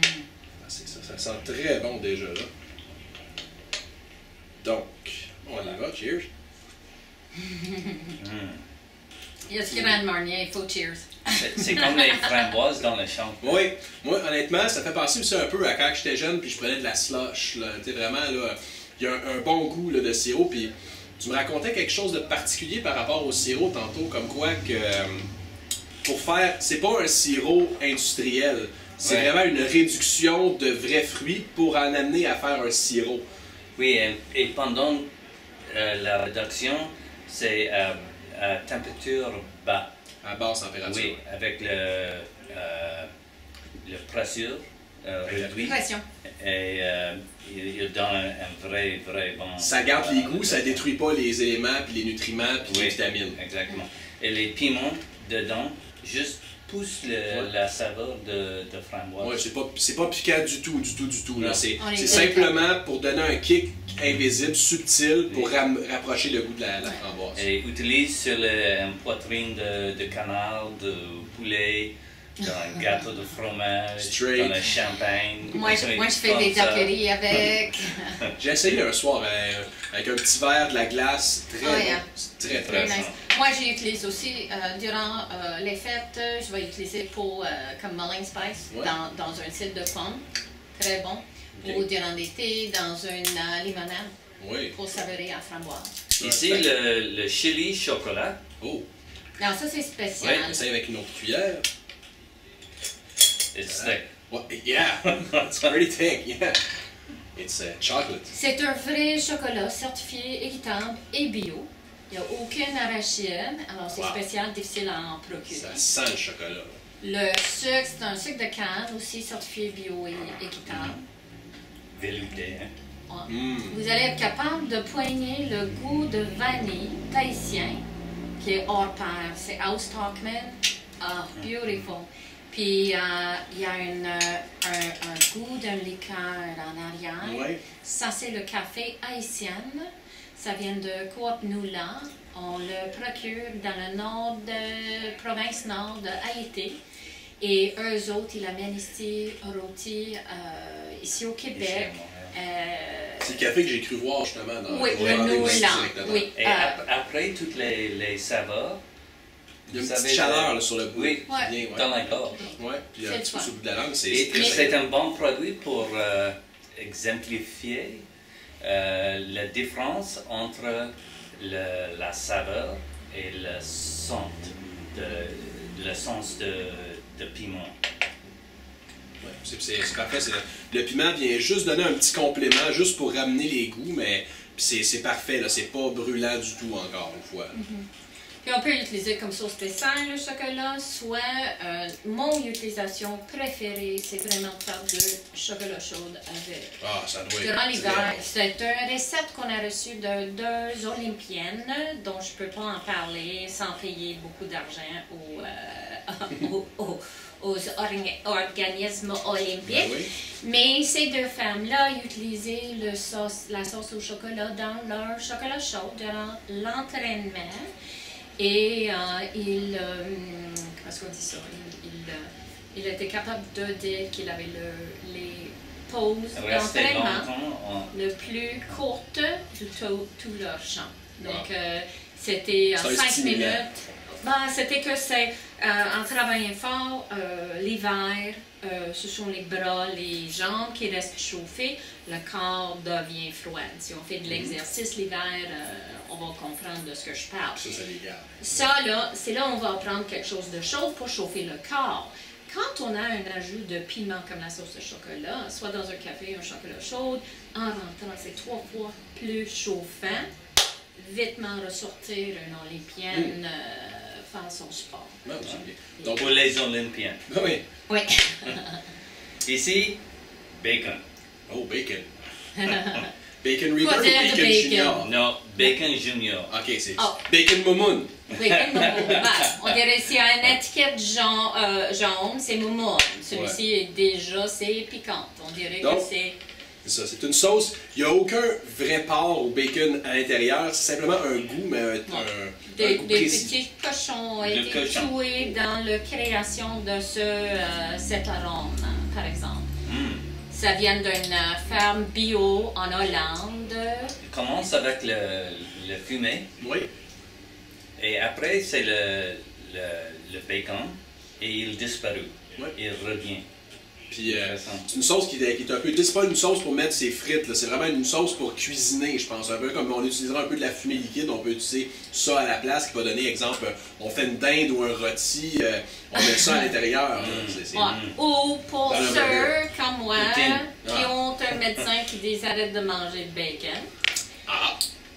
c'est ça. Ça sent très bon déjà, là. Donc, on y va. Cheers. Yes, Grand Marnier, il faut cheers. C'est comme les framboises dans le champ. Oui, moi honnêtement, ça fait penser aussi un peu à quand j'étais jeune puis je prenais de la slush. Tu sais, vraiment, là, il y a un bon goût là, de sirop. Puis tu me racontais quelque chose de particulier par rapport au sirop tantôt, comme quoi que pour faire... C'est pas un sirop industriel. C'est vraiment une réduction de vrais fruits pour en amener à faire un sirop. Oui, et pendant la réduction, c'est à température basse. À basse température. Oui, avec le pression réduit. Pression. Et il donne un vrai bon... Ça garde les goûts, ça détruit pas les éléments, puis les nutriments, puis les vitamines. Exactement. Et les piments dedans, juste poussent la saveur de framboise. Ouais, c'est pas piquant du tout. Là. C'est est simplement pour donner un kick invisible, subtil, pour rapprocher le goût de la framboise. Et utilise sur une poitrine de canard, de poulet, dans un gâteau de fromage, Straight. dans un champagne. Moi, je fais des taqueries avec. J'ai essayé un soir avec un petit verre de la glace, très bon. C'est très Nice. Moi, j'utilise aussi durant les fêtes, je vais utiliser pour comme mulling spice dans un cidre de pomme, très bon. Ou durant l'été dans une limonade pour savourer à framboise. Ici, le chili chocolat. Oh! Non, ça c'est spécial. On essaye avec une autre cuillère. It's thick. Yeah, it's pretty thick, yeah. It's chocolate. C'est un vrai chocolat certifié équitable et bio. Il n'y a aucune arachide, alors c'est spécial, difficile à en procurer. Ça sent le chocolat. Le sucre, c'est un sucre de canne aussi certifié bio et équitable. Velouté, hein? Vous allez être capable de poigner le goût de vanille tahitien qui est hors pair. C'est House Stockman. Ah, beautiful. Puis il y a un goût d'un liqueur en arrière. Ouais. Ça, c'est le café haïtien. Ça vient de Coop Noula. On le procure dans le nord de province nord de Haïti. Et eux autres, ils l'amènent ici, rôti, ici au Québec. C'est le café que j'ai cru voir justement dans le Noula. Oui. Et après toutes les saveurs, il y a une petite chaleur là, sur le bout. Oui, dans la gorge. Oui, puis un petit peu sur le bout de la langue. C'est un bon produit pour exemplifier la différence entre la saveur et le sens de piment. Ouais, c'est parfait. Le piment vient juste donner un petit complément, juste pour ramener les goûts, mais c'est parfait. C'est pas brûlant du tout, encore une fois. Puis on peut l'utiliser comme sauce dessert, le chocolat, soit mon utilisation préférée, c'est vraiment de faire du chocolat chaud avec. Ah, ça doit être. Durant l'hiver, c'est une recette qu'on a reçue de 2 Olympiennes, dont je ne peux pas en parler sans payer beaucoup d'argent aux organismes olympiques. Ben oui. Mais ces 2 femmes-là utilisaient la sauce au chocolat dans leur chocolat chaud durant l'entraînement. Et comment est-ce qu'on dit ça? Il était capable de dire qu'il avait les pauses d'entraînement le plus courtes de tout leur champ. Donc, c'était 5 minutes. C'était que c'est en travaillant fort, l'hiver, ce sont les bras, les jambes qui restent chauffés, le corps devient froid. Si on fait de l'exercice l'hiver, on va comprendre de ce que je parle. Ça, là, c'est là où on va apprendre quelque chose de chaud pour chauffer le corps. Quand on a un ajout de piment comme la sauce de chocolat, soit dans un café, un chocolat chaud, en rentrant, c'est 3 fois plus chauffant. Vitement ressortir une olympienne faire son sport. Donc, pour les Olympiens. Oui. Oui. Ici, bacon. Oh, bacon. Bacon Reaper ou Bacon Junior? Non, bacon junior. Ok, c'est bacon Moumoun. Bacon Moumoun. On dirait s'il y a une étiquette jaune, c'est Moumoun. Celui-ci, déjà, c'est piquant. On dirait que c'est... C'est ça, c'est une sauce. Il n'y a aucun vrai porc au bacon à l'intérieur. C'est simplement un goût, mais un goût des précis. petits cochons ont été tués dans la création de cet arôme, par exemple. Ça vient d'une ferme bio en Hollande. Il commence avec le fumé. Oui. Et après, c'est le bacon. Et il disparaît. Oui. Il revient. Puis c'est une sauce qui est un peu... C'est pas une sauce pour mettre ses frites, c'est vraiment une sauce pour cuisiner, je pense. Un peu comme on utilisera un peu de la fumée liquide, on peut utiliser ça à la place, qui va donner, exemple, on fait une dinde ou un rôti, on met ça à l'intérieur. Ou pour ceux comme moi qui ont un médecin qui dit arrête de manger de bacon.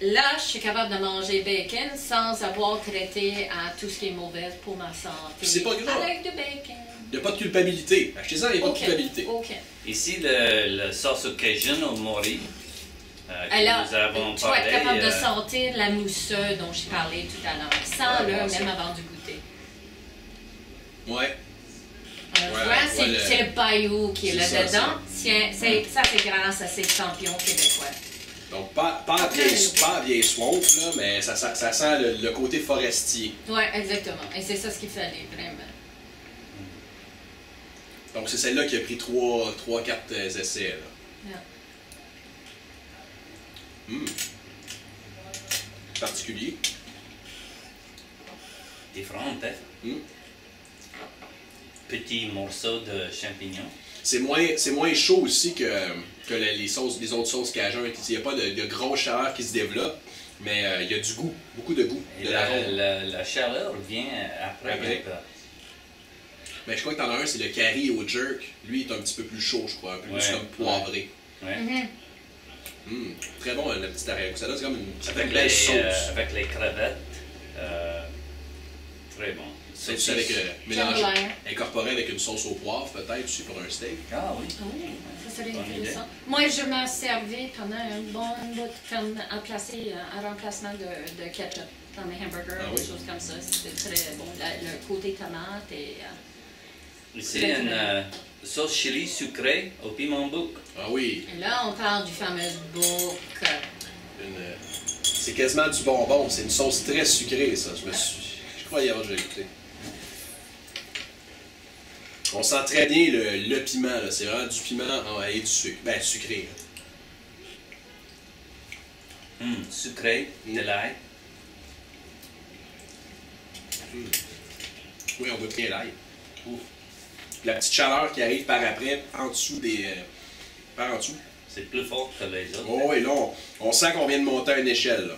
Là, je suis capable de manger bacon sans avoir traité à tout ce qui est mauvais pour ma santé. C'est pas grave. Avec du bacon. Il n'y a pas de culpabilité. Achetez-en, il n'y a pas de culpabilité. Ici, le sauce au Cajun au Mori. Alors, nous avons tu vas être parlé, capable de sentir la mousseux dont j'ai parlé tout à l'heure. Sens-le même avant de goûter. Ouais. Tu vois, c'est le bayou qui est là-dedans. Ça, c'est grâce à ces champions québécois. Donc, pas vieille swamp, là, mais ça sent le côté forestier. Oui, exactement. Et c'est ça ce qu'il fallait, vraiment. Donc, c'est celle-là qui a pris 3-4 essais. Là. Particulier. Différente, hein? Petit morceau de champignons. C'est moins chaud aussi que les autres sauces cajun. Il n'y a pas de grosse chaleur qui se développe, mais il y a du goût, beaucoup de goût. Et la chaleur vient après. Mais je crois que t'en as un, c'est le curry au jerk. Lui, il est un petit peu plus chaud, je crois, un peu plus comme poivré. Très bon, le petit arrière. Ça donne comme une sauce. Avec les crevettes. Très bon. C'est juste avec incorporé avec une sauce au poivre, peut-être, aussi pour un steak. Ah oui. Ça serait intéressant. Moi, je m'en servais pendant un bon bout comme un remplacement de ketchup dans mes hamburgers, des choses comme ça. C'était très bon. Le côté tomate et... Ici, une sauce chili sucrée au piment bouc. Ah oui. Et là, on parle du fameux bouc. C'est quasiment du bonbon. C'est une sauce très sucrée, ça. Je crois y avoir déjà écouté. On sent très bien le piment. C'est vraiment du piment et du sucre. Ben, sucré. Sucré, de l'ail. Oui, on goûte bien l'ail. La petite chaleur qui arrive par après, en dessous par en dessous. C'est plus fort que les autres. Oh oui, là, on sent qu'on vient de monter à une échelle. Là.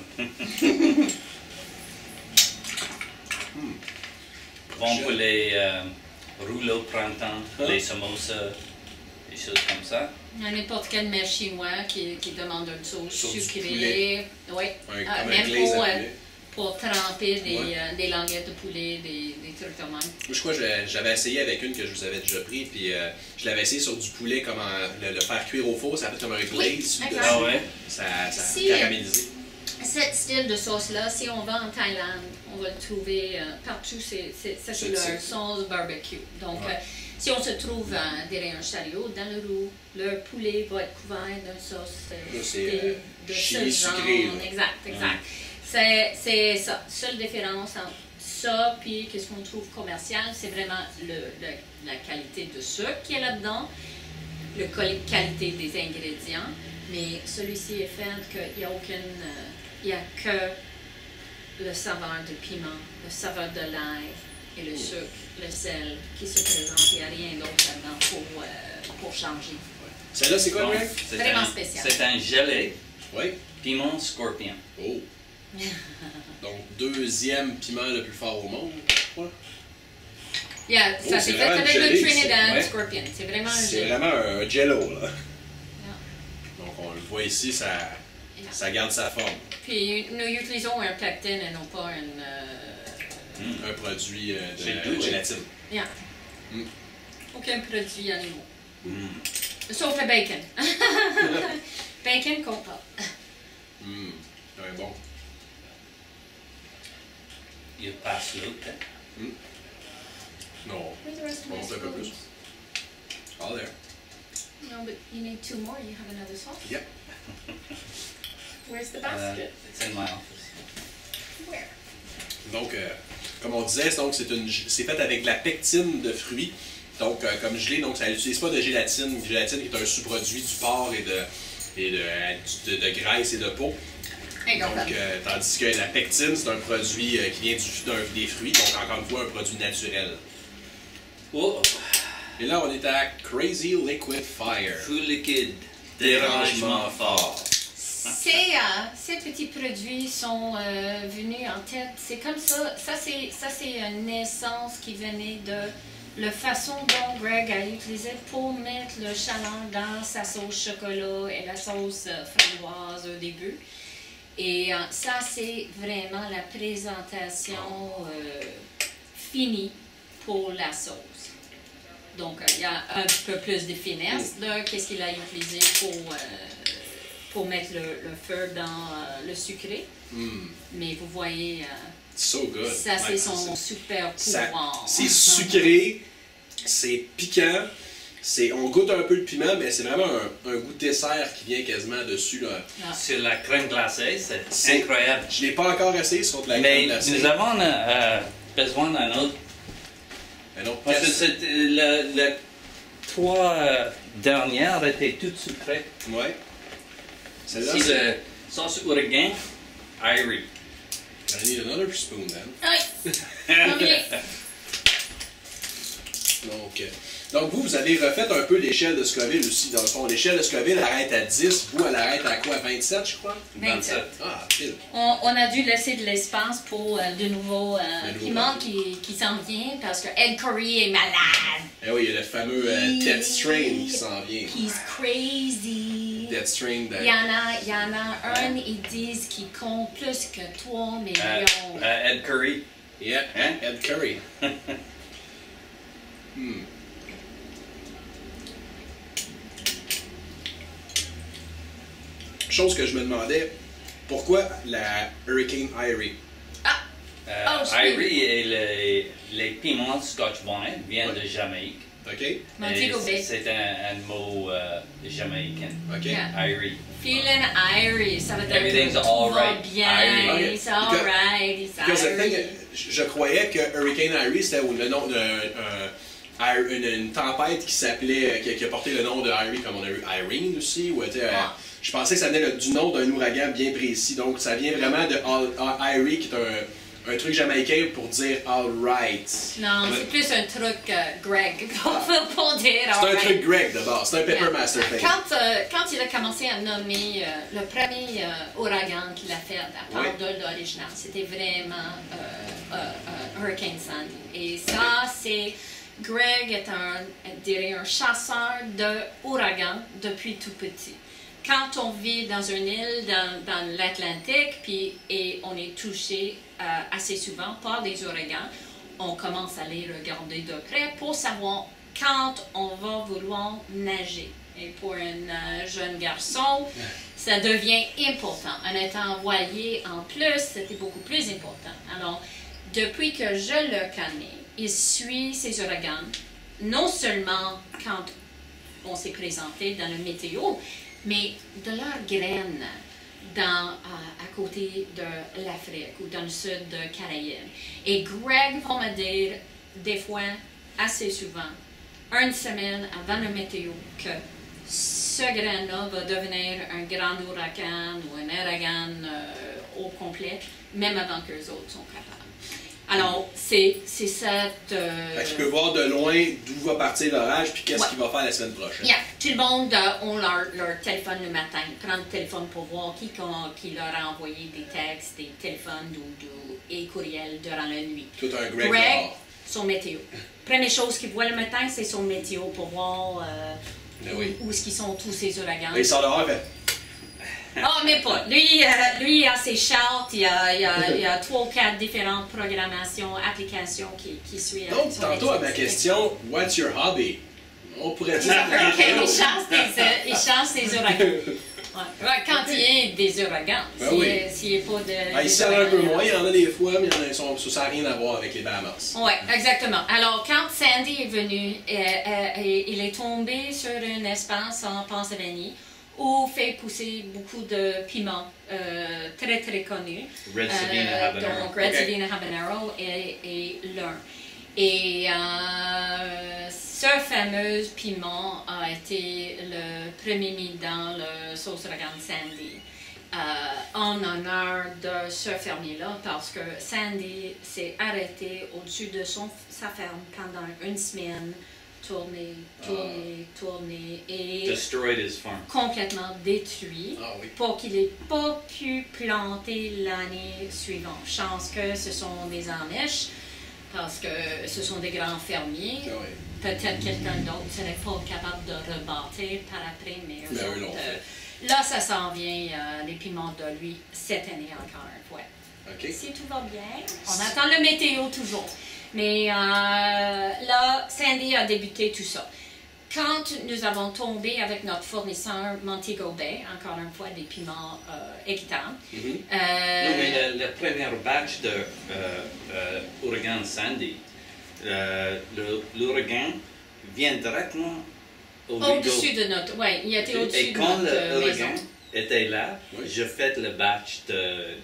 Bon pour les rouleaux printemps, les samosas, des choses comme ça. N'importe quel mets chinois qui demande une sauce sucrée. Oui. Même pour tremper des languettes de poulet, des trucs comme ça. Je crois que j'avais essayé avec une que je vous avais déjà pris, puis je l'avais essayé sur du poulet, comment le faire cuire au four, ça fait comme un glaze. Ah ouais? Ça caramélisé. Ce style de sauce-là, si on va en Thaïlande, on va le trouver partout. C'est leur sauce barbecue. Donc, si on se trouve derrière un chariot, dans le roux, leur poulet va être couvert d'une sauce de chili ce genre. Sucré, Exact. C'est ça. Seule différence entre ça et qu'est-ce qu'on trouve commercial, c'est vraiment la qualité de sucre qui est là-dedans, la qualité des ingrédients. Mais celui-ci est fait qu'il n'y a il n'y a que le saveur du piment, le saveur de l'ail et le sucre, le sel qui se présente. Il n'y a rien d'autre là-dedans pour changer. Celle-là, c'est quoi, Greg? C'est vraiment spécial. C'est un gelé. Oui. Piment scorpion. Oh. Donc, deuxième piment le plus fort au monde, je crois. Ça s'est fait avec le Trinidad Scorpion. C'est vraiment un C'est vraiment un jello, là. Donc, on le voit ici, ça garde sa forme. Puis, nous utilisons un pectine et non pas un produit de gélatine. Aucun produit animal. Sauf le bacon. Bacon compte pas. Bon. Il passe l'autre. Non. On monte un peu plus. All there. No, but you need 2 more. You have another sauce? Yep. Where's the basket? It's in my office. Where? Donc, comme on disait, c'est fait avec de la pectine de fruits. Donc, comme gelé, donc ça n'utilise pas de gélatine. Gélatine qui est un sous-produit du porc et de graisse et de peau. Donc, tandis que la pectine, c'est un produit qui vient des fruits, donc encore une fois, un produit naturel. Oh. Et là, on est à Crazy Liquid Fire. Fou liquide, dérangement fort. Ces petits produits sont venus en tête. C'est comme ça. Ça, c'est une naissance qui venait de la façon dont Greg a utilisé pour mettre le chaland dans sa sauce chocolat et la sauce framboise au début. Et ça, c'est vraiment la présentation finie pour la sauce. Donc, il y a un peu plus de finesse de qu'est-ce qu'il a utilisé pour mettre le feu dans le sucré. Mais vous voyez, so good. ça c'est son super pouvoir. C'est sucré, c'est piquant, on goûte un peu le piment, mais c'est vraiment un goût de dessert qui vient quasiment dessus. Là. Sur la crème glacée, c'est incroyable. Je ne l'ai pas encore essayé sur de la crème glacée. Mais nous avons besoin d'un autre. Parce que les 3 dernières étaient toutes sucrées. Oui. Celle-là, c'est le sauce ouragan, Irie. I need another spoon then. Oui. Donc vous avez refait un peu l'échelle de Scoville aussi, dans le fond. L'échelle de Scoville arrête à 10, vous, elle arrête à quoi? 27, je crois? 27. Ah, pile. On a dû laisser de l'espace pour de nouveaux piments qui s'en viennent parce que Ed Curry est malade. Eh oui, il y a le fameux Death Strain qui s'en vient. He's crazy. Death Strain. Il y en a un, ils disent, qui compte plus que 3 millions. Ed Curry. Yeah, Ed Curry. Chose que je me demandais, pourquoi la Hurricane Irie? Irie et les piments Scotch Bonnet viennent de Jamaïque. OK. Montego Bay. C'est un mot jamaïcain. OK. Yeah. Irie. Feeling Irie, ça veut dire Everything's que tout all va right. bien, Okay. it's all right, it's Irie. Je croyais que Hurricane Irie, c'était le nom d'une tempête qui s'appelait, qui a porté le nom de Irie, comme on a eu Irene aussi, ou je pensais que ça venait du nom d'un ouragan bien précis. Donc, ça vient vraiment de Irie, qui est un truc jamaïcain pour dire all right. Non, c'est plus un truc Greg pour dire all C'est un right. truc Greg d'abord, c'est un Peppermaster thing. Quand il a commencé à nommer le premier ouragan qu'il a fait à part de l'original, c'était vraiment Hurricane Sandy. Et ça, c'est... Greg est un chasseur d'ouragans depuis tout petit. Quand on vit dans une île dans l'Atlantique et on est touché assez souvent par des ouragans, on commence à les regarder de près pour savoir quand on va vouloir nager. Et pour un jeune garçon, ça devient important. En étant envoyé en plus, c'était beaucoup plus important. Alors, depuis que je le connais, il suit ces ouragans, non seulement quand on s'est présenté dans le météo, mais de leurs graines à côté de l'Afrique ou dans le sud de Caraïbes. Et Greg va me dire des fois, assez souvent, une semaine avant le météo, que ce grain-là va devenir un grand ouragan ou un ouragan au complet, même avant que les autres sont capables. Alors, c'est cette... Fait qu'il peut voir de loin d'où va partir l'orage puis qu'est-ce qu'il va faire la semaine prochaine. Yeah. Tout le monde a leur téléphone le matin. Prendre le téléphone pour voir qui leur a envoyé des textes, des téléphones et courriels durant la nuit. Tout un Greg son météo. Première chose qu'il voit le matin, c'est son météo pour voir où est-ce qu'ils sont tous ces ouragans. Et il sort dehors et fait... Ah, mais pas. Lui, il a ses charts, il y a 3 ou 4 différentes programmations, applications qui suivent. Donc, tantôt à ma question, what's your hobby? On pourrait dire... Il chasse des ouragans. Ouais. Quand il y a des ouragans, s'il n'y a pas de... il sert un peu moins, il y en a des fois, mais ça n'a rien à voir avec les Bahamas. Oui, exactement. Alors, quand Sandy est venu, il est tombé sur un espace en Pennsylvanie où fait pousser beaucoup de piments très très connus. Red Sabina Habanero. Donc Red Sabina Habanero et l'un. Et ce fameux piment a été le premier mis dans le sauce ouragan Sandy en honneur de ce fermier-là parce que Sandy s'est arrêté au-dessus de sa ferme pendant une semaine tourné et destroyed his farm. complètement détruit pour qu'il n'ait pas pu planter l'année suivante. Chance que ce sont des Amish, parce que ce sont des grands fermiers. Peut-être quelqu'un d'autre serait pas capable de rebâtir par après, mais eux autres, là, ça s'en vient, les piments de lui, cette année encore une fois. Si tout va bien, on attend le météo toujours. Mais là, Sandy a débuté tout ça. Quand nous avons tombé avec notre fournisseur Montego Bay, encore une fois des piments équitables. Non, mais le premier batch de Ouragan Sandy, l'ouragan vient directement au-dessus de notre... Oui, il était au-dessus de notre maison. Et quand l'ouragan était là, je fais le batch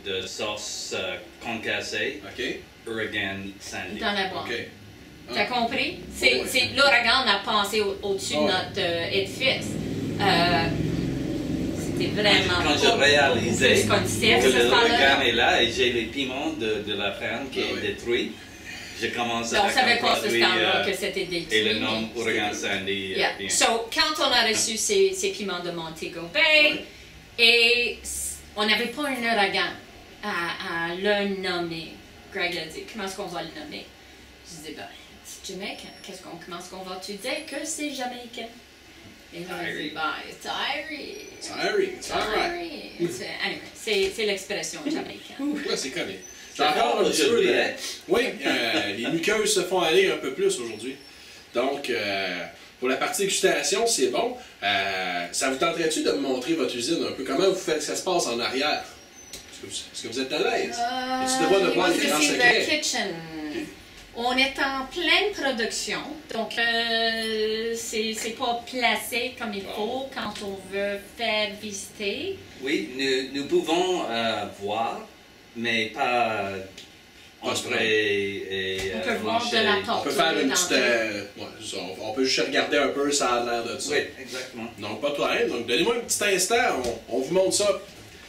de sauce concassée. Ouragan Sandy. Dans la boîte. T'as compris? L'ouragan a passé au-dessus de notre édifice. C'était vraiment quand j'ai réalisé que l'ouragan est là et j'ai les piments de la ferme qui est détruit, j'ai commencé à savait pas ce temps-là que c'était détruit. Et le nom Ouragan Sandy. So, quand on a reçu ces piments de Montego Bay, et on n'avait pas un ouragan à le nommer. Greg a dit, comment est-ce qu'on va le nommer? Je disais, ben, c'est Jamaican. Comment est-ce qu'on va? Tu disais que c'est Jamaïcain. Et là, il dit, ben, it's Irish. Anyway, c'est l'expression jamaïcaine. Ouais, c'est connu. J'ai encore un petit peu de... Oui, les muqueuses se font aller un peu plus aujourd'hui. Donc, pour la partie dégustation, c'est bon. Ça vous tenterait-tu de me montrer votre usine un peu? Comment vous faites, ça se passe en arrière? Est-ce que vous êtes à l'aise? Tu devrais de voir les grands secrets. Le kitchen. On est en pleine production, donc c'est pas placé comme il faut quand on veut faire visiter. Oui, nous pouvons voir, mais pas entrer et on peut voir de la porte. On peut faire une petite... on peut juste regarder un peu, ça a l'air de ça. Oui, exactement. Donc, pas de problème. Donc, donnez-moi un petit instant, on vous montre ça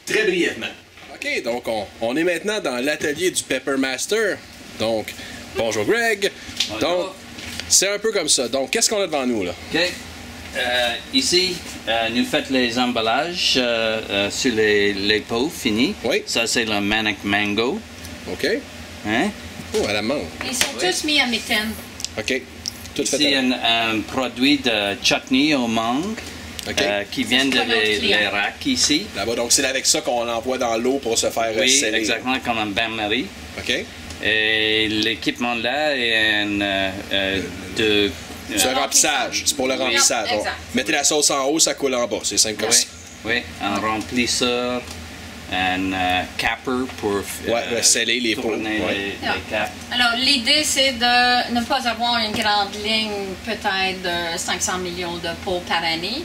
très brièvement. OK, donc on est maintenant dans l'atelier du Pepper Master. Donc, bonjour Greg. Bonjour. Donc, c'est un peu comme ça. Donc, qu'est-ce qu'on a devant nous là? OK. Ici, nous faisons les emballages sur les pots finis. Oui. Ça, c'est le Manic Mango. OK. Hein? Oh, à la mangue. Ils sont tous mis à mitaine. OK. Tout Ici, fait un produit de chutney aux mangue. Qui viennent de les racks ici. Là-bas, donc c'est avec ça qu'on l'envoie dans l'eau pour se faire oui, sceller. Exactement, comme un bain-marie. OK. Et l'équipement là est c'est un remplissage, c'est pour le remplissage. Exact. Mettez la sauce en haut, ça coule en bas, c'est simple comme ça. Oui, un remplisseur, un capper pour sceller les pots. Les caps. Alors, l'idée, c'est de ne pas avoir une grande ligne, peut-être de 500 millions de pots par année,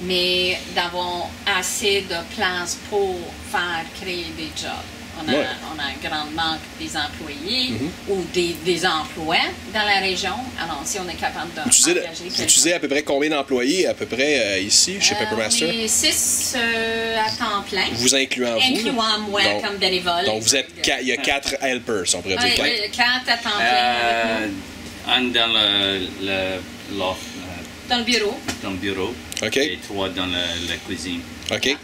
mais d'avoir assez de place pour faire créer des jobs. On a un grand manque des employés ou des emplois dans la région. Alors, si on est capable de vous utilisez à peu près combien d'employés à peu près ici, chez Pepper Master? On est 6 à temps plein. Vous incluant vous? Incluant moi comme bénévole. Donc, vous êtes il y a 4 helpers, si on pourrait dire. 4 à temps plein. Un dans dans le bureau. Dans le bureau. OK. Et 3 dans la cuisine. OK.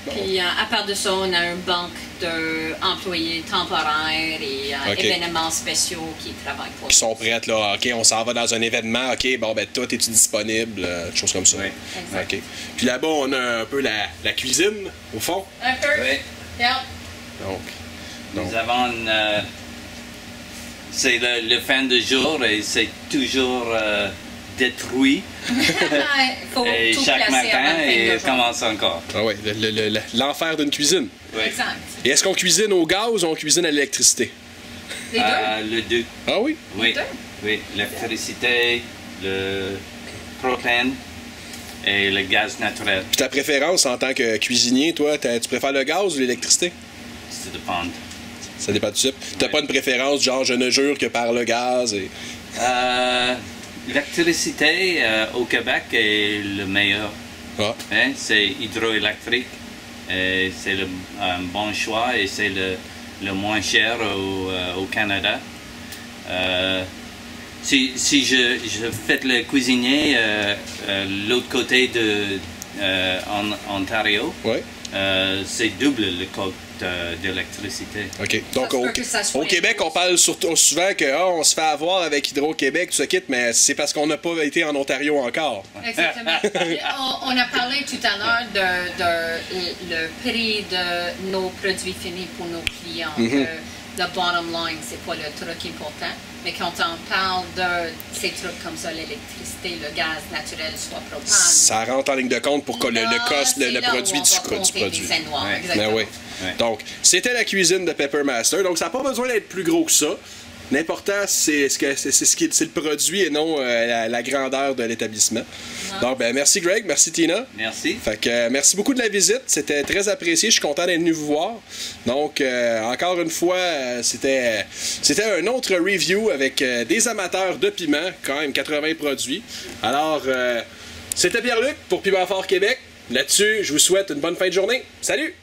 Puis, à part de ça, on a une banque d'employés temporaires et événements spéciaux qui travaillent pour nous. Qui sont prêtes, là. OK, on s'en va dans un événement. OK, bon, ben, toi, es-tu disponible? Des choses comme ça. Oui. OK. Puis là-bas, on a un peu la cuisine, au fond. Un peu. Oui. Yeah. Donc. Nous avons c'est le fin de jour et c'est toujours détruit. Faut et tout chaque placer matin, avant et de commence encore. Ah oui, l'enfer d'une cuisine. Oui. Exact. Et est-ce qu'on cuisine au gaz ou on cuisine à l'électricité? Les deux? Le deux. Ah oui? Oui. Oui, l'électricité, le propane et le gaz naturel. Puis ta préférence en tant que cuisinier, toi, tu préfères le gaz ou l'électricité? Ça dépend. Ça dépend du type. T'as pas une préférence, genre je ne jure que par le gaz et... L'électricité au Québec est le meilleur. Ah. Hein? C'est hydroélectrique. C'est un bon choix et c'est le moins cher au Canada. Si je fais le cuisinier l'autre côté en Ontario, ouais. C'est double le coût d'électricité. OK. Donc, au Québec, on parle surtout souvent qu'on se fait avoir avec Hydro-Québec, tout ce kit, mais c'est parce qu'on n'a pas été en Ontario encore. Exactement. On a parlé tout à l'heure de le prix de nos produits finis pour nos clients. Le bottom line, c'est pas le truc important. Mais quand on parle de ces trucs comme ça, l'électricité, le gaz naturel, soit propane. Ça rentre en ligne de compte pour que le cost, le produit du produit. Exactement. Oui. Donc, c'était la cuisine de Pepper Master. Donc, ça n'a pas besoin d'être plus gros que ça. L'important, c'est le produit et non la grandeur de l'établissement. Donc, ben, merci Greg, merci Tina. Merci. Fait que, merci beaucoup de la visite. C'était très apprécié. Je suis content d'être venu vous voir. Donc, encore une fois, c'était un autre review avec des amateurs de piment, quand même 80 produits. Alors, c'était Pierre-Luc pour Piment Fort Québec. Là-dessus, je vous souhaite une bonne fin de journée. Salut!